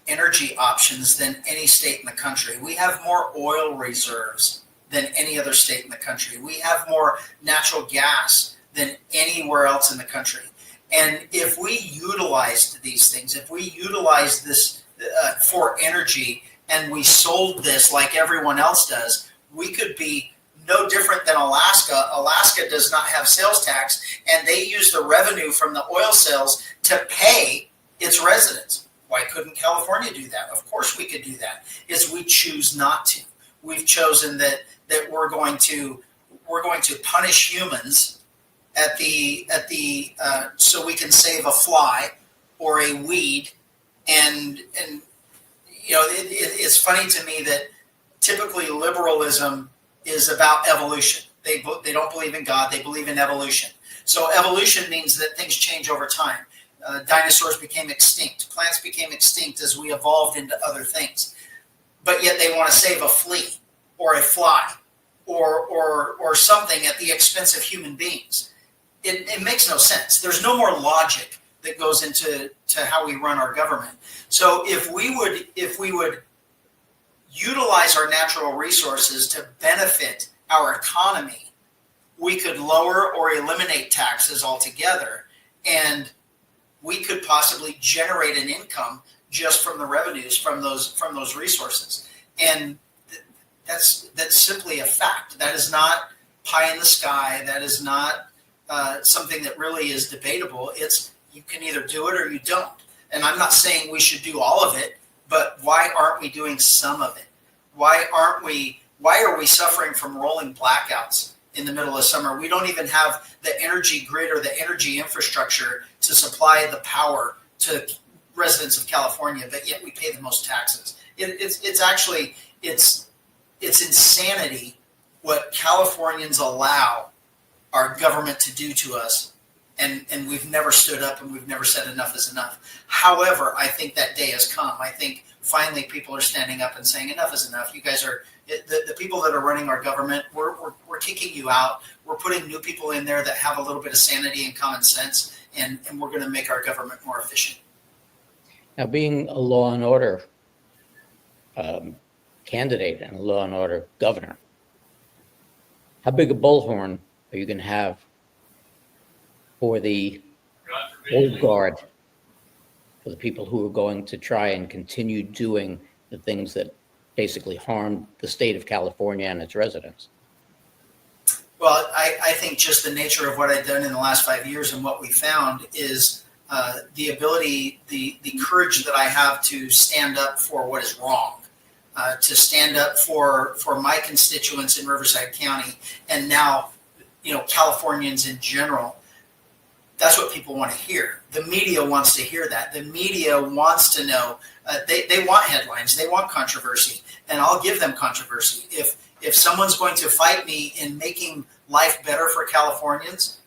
Speaker 2: energy options than any state in the country. We have more oil reserves than any other state in the country. We have more natural gas than anywhere else in the country. And if we utilized these things, if we utilized this for energy, and we sold this like everyone else does, we could be no different than Alaska. Alaska does not have sales tax, and they use the revenue from the oil sales to pay its residents. Why couldn't California do that? Of course we could do that. It's we choose not to. We've chosen that we're going to punish humans at the so we can save a fly or a weed, and you know, it's funny to me that typically liberalism is about evolution. They don't believe in God. They believe in evolution. So evolution means that things change over time. Dinosaurs became extinct. Plants became extinct as we evolved into other things. But yet they want to save a flea or a fly or something at the expense of human beings. It makes no sense. There's no more logic that goes into how we run our government. So if we would utilize our natural resources to benefit our economy, we could lower or eliminate taxes altogether, and we could possibly generate an income just from the revenues from those resources. And that's simply a fact. That is not pie in the sky. That is not something that really is debatable. It's you can either do it or you don't. And I'm not saying we should do all of it, but why aren't we doing some of it? Why are we suffering from rolling blackouts in the middle of summer? We don't even have the energy grid or the energy infrastructure to supply the power to residents of California, but yet we pay the most taxes. It's insanity what Californians allow our government to do to us. And we've never stood up, and we've never said enough is enough. However, I think that day has come. I think finally people are standing up and saying enough is enough. You guys are the people that are running our government. We're kicking you out. We're putting new people in there that have a little bit of sanity and common sense, and we're going to make our government more efficient.
Speaker 1: Now, being a law and order candidate and a law and order governor, how big a bullhorn are you going to have for the old guard, for the people who are going to try and continue doing the things that basically harmed the state of California and its residents?
Speaker 2: Well, I think just the nature of what I've done in the last 5 years and what we found is the ability, the courage that I have to stand up for what is wrong, to stand up for my constituents in Riverside County, and now, Californians in general. That's what people want to hear. The media wants to hear that. The media wants to know. They want headlines. They want controversy, and I'll give them controversy. If someone's going to fight me in making life better for Californians,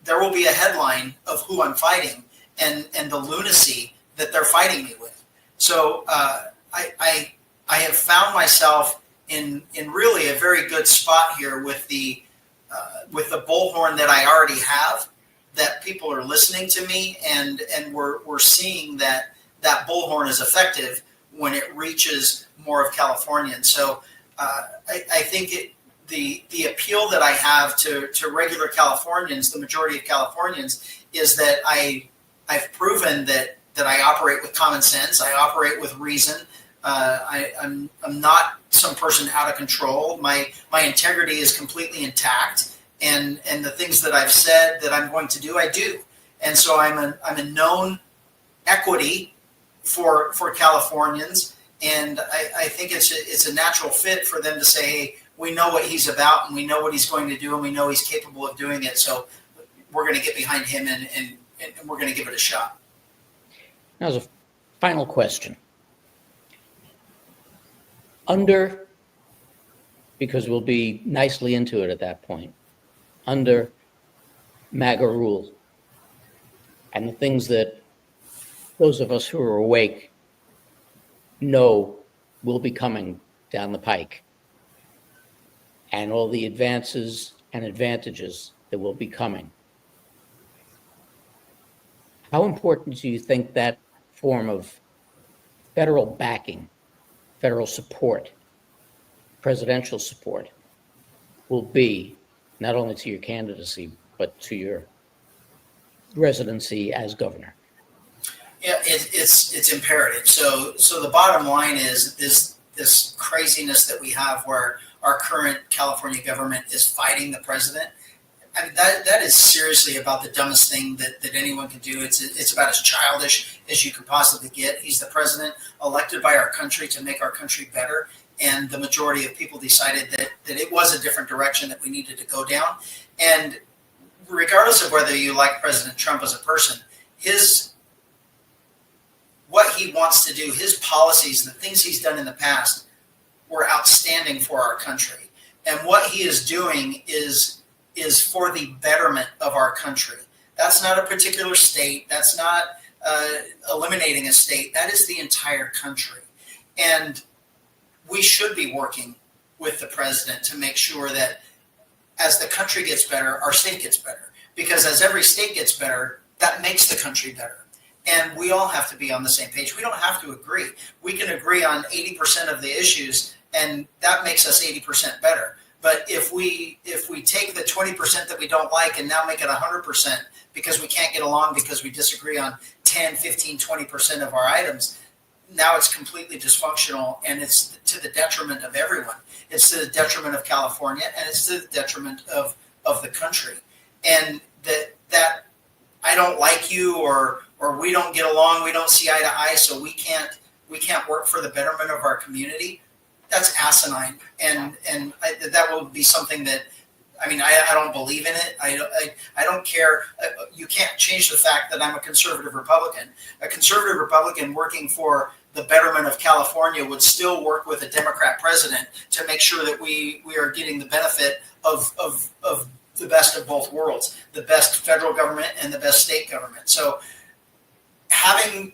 Speaker 2: there will be a headline of who I'm fighting and the lunacy that they're fighting me with. So I have found myself in really a very good spot here with the bullhorn that I already have, that people are listening to me, and we're seeing that bullhorn is effective when it reaches more of Californians. So I think the appeal that I have to regular Californians, the majority of Californians, is that I've proven that I operate with common sense. I operate with reason. I'm not some person out of control. My integrity is completely intact, and the things that I've said that I'm going to do, I do. And so I'm a known equity for Californians, and I think it's a natural fit for them to say, hey, we know what he's about, and we know what he's going to do, and we know he's capable of doing it. So we're going to get behind him, and we're going to give it a shot.
Speaker 1: Now, as a final question, because we'll be nicely into it at that point, under MAGA rule, and the things that those of us who are awake know will be coming down the pike, and all the advances and advantages that will be coming, how important do you think that form of federal backing, federal support, presidential support will be, not only to your candidacy, but to your residency as governor?
Speaker 2: Yeah, it's imperative. So the bottom line is this craziness that we have where our current California government is fighting the president. I mean, that is seriously about the dumbest thing that anyone can do. It's about as childish as you could possibly get. He's the president elected by our country to make our country better, and the majority of people decided that it was a different direction that we needed to go down. And regardless of whether you like President Trump as a person, what he wants to do, his policies, the things he's done in the past were outstanding for our country. And what he is doing is for the betterment of our country. That's not a particular state. That's not eliminating a state. That is the entire country. And we should be working with the president to make sure that as the country gets better, our state gets better. Because as every state gets better, that makes the country better. And we all have to be on the same page. We don't have to agree. We can agree on 80% of the issues, and that makes us 80% better. But if we take the 20% that we don't like and now make it 100% because we can't get along because we disagree on 10, 15, 20% of our items, now it's completely dysfunctional, and it's to the detriment of everyone. It's to the detriment of California, and it's to the detriment of the country. And that I don't like you, or we don't get along, we don't see eye to eye, so we can't work for the betterment of our community. That's asinine, and that will be something that, I mean, I don't believe in it. I don't care. You can't change the fact that I'm a conservative Republican. A conservative Republican working for the betterment of California would still work with a Democrat president to make sure that we are getting the benefit of the best of both worlds, the best federal government and the best state government. So having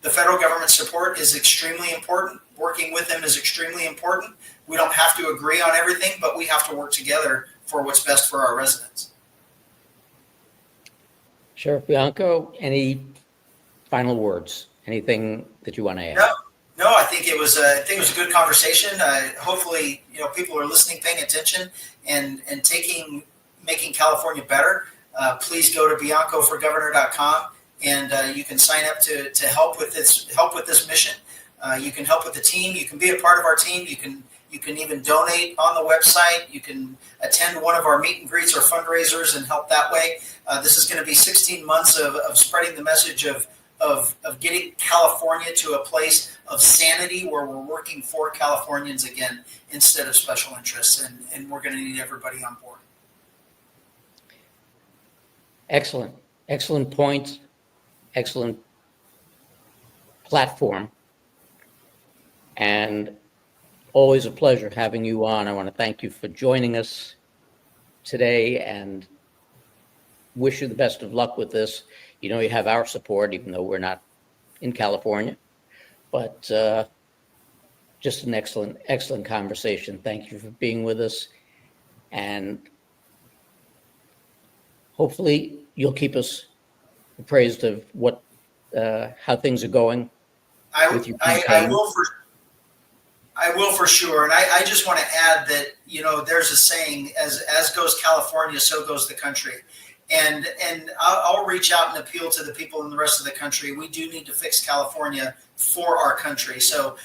Speaker 2: the federal government support is extremely important. Working with them is extremely important. We don't have to agree on everything, but we have to work together for what's best for our residents.
Speaker 1: Sheriff Bianco, any final words? Anything that you want to add?
Speaker 2: No. I think it was a good conversation. Hopefully, people are listening, paying attention, and making California better. Please go to biancoforgovernor.com, and you can sign up to help with this mission. You can help with the team. You can be a part of our team. You You can even donate on the website. You can attend one of our meet and greets or fundraisers and help that way. This is going to be 16 months of spreading the message of getting California to a place of sanity where we're working for Californians again instead of special interests, and we're going to need everybody on board.
Speaker 1: Excellent. Excellent point. Excellent platform. And always a pleasure having you on. I want to thank you for joining us today and wish you the best of luck with this. You know, you have our support, even though we're not in California, but just an excellent conversation. Thank you for being with us. And hopefully you'll keep us appraised of what, how things are going with your campaign.
Speaker 2: I will for sure. And I just want to add that, you know, there's a saying, as goes California, so goes the country. And I'll reach out and appeal to the people in the rest of the country. We do need to fix California for our country. So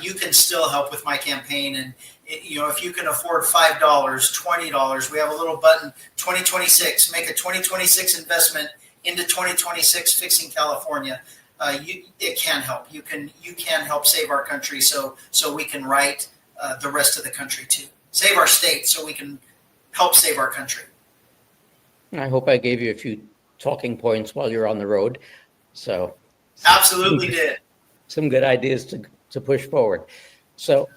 Speaker 2: you can still help with my campaign. And, you know, if you can afford $5, $20, we have a little button, 2026, make a 2026 investment into 2026 fixing California. It can help. You can help save our country so we can right the rest of the country too. Save our state so we can help save our country.
Speaker 1: I hope I gave you a few talking points while you're on the road. So
Speaker 2: absolutely did.
Speaker 1: Some good ideas to push forward. So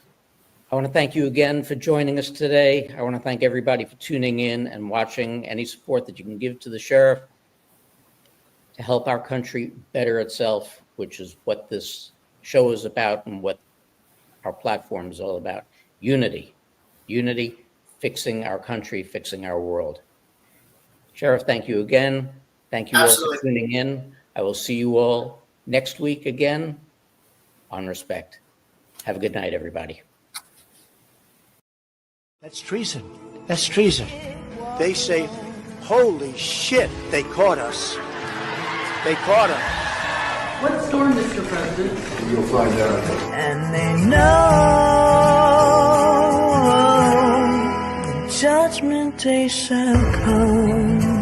Speaker 1: I want to thank you again for joining us today. I want to thank everybody for tuning in and watching. Any support that you can give to the sheriff to help our country better itself, which is what this show is about and what our platform is all about. Unity, fixing our country, fixing our world. Sheriff, thank you again. Thank you
Speaker 2: Absolutely.
Speaker 1: all for tuning in. I will see you all next week again on Respect. Have a good night, everybody.
Speaker 4: That's treason. That's treason. They say, holy shit, they caught us. They caught us.
Speaker 5: What storm, Mr. President?
Speaker 6: You'll find out.
Speaker 5: And they know judgment day shall come.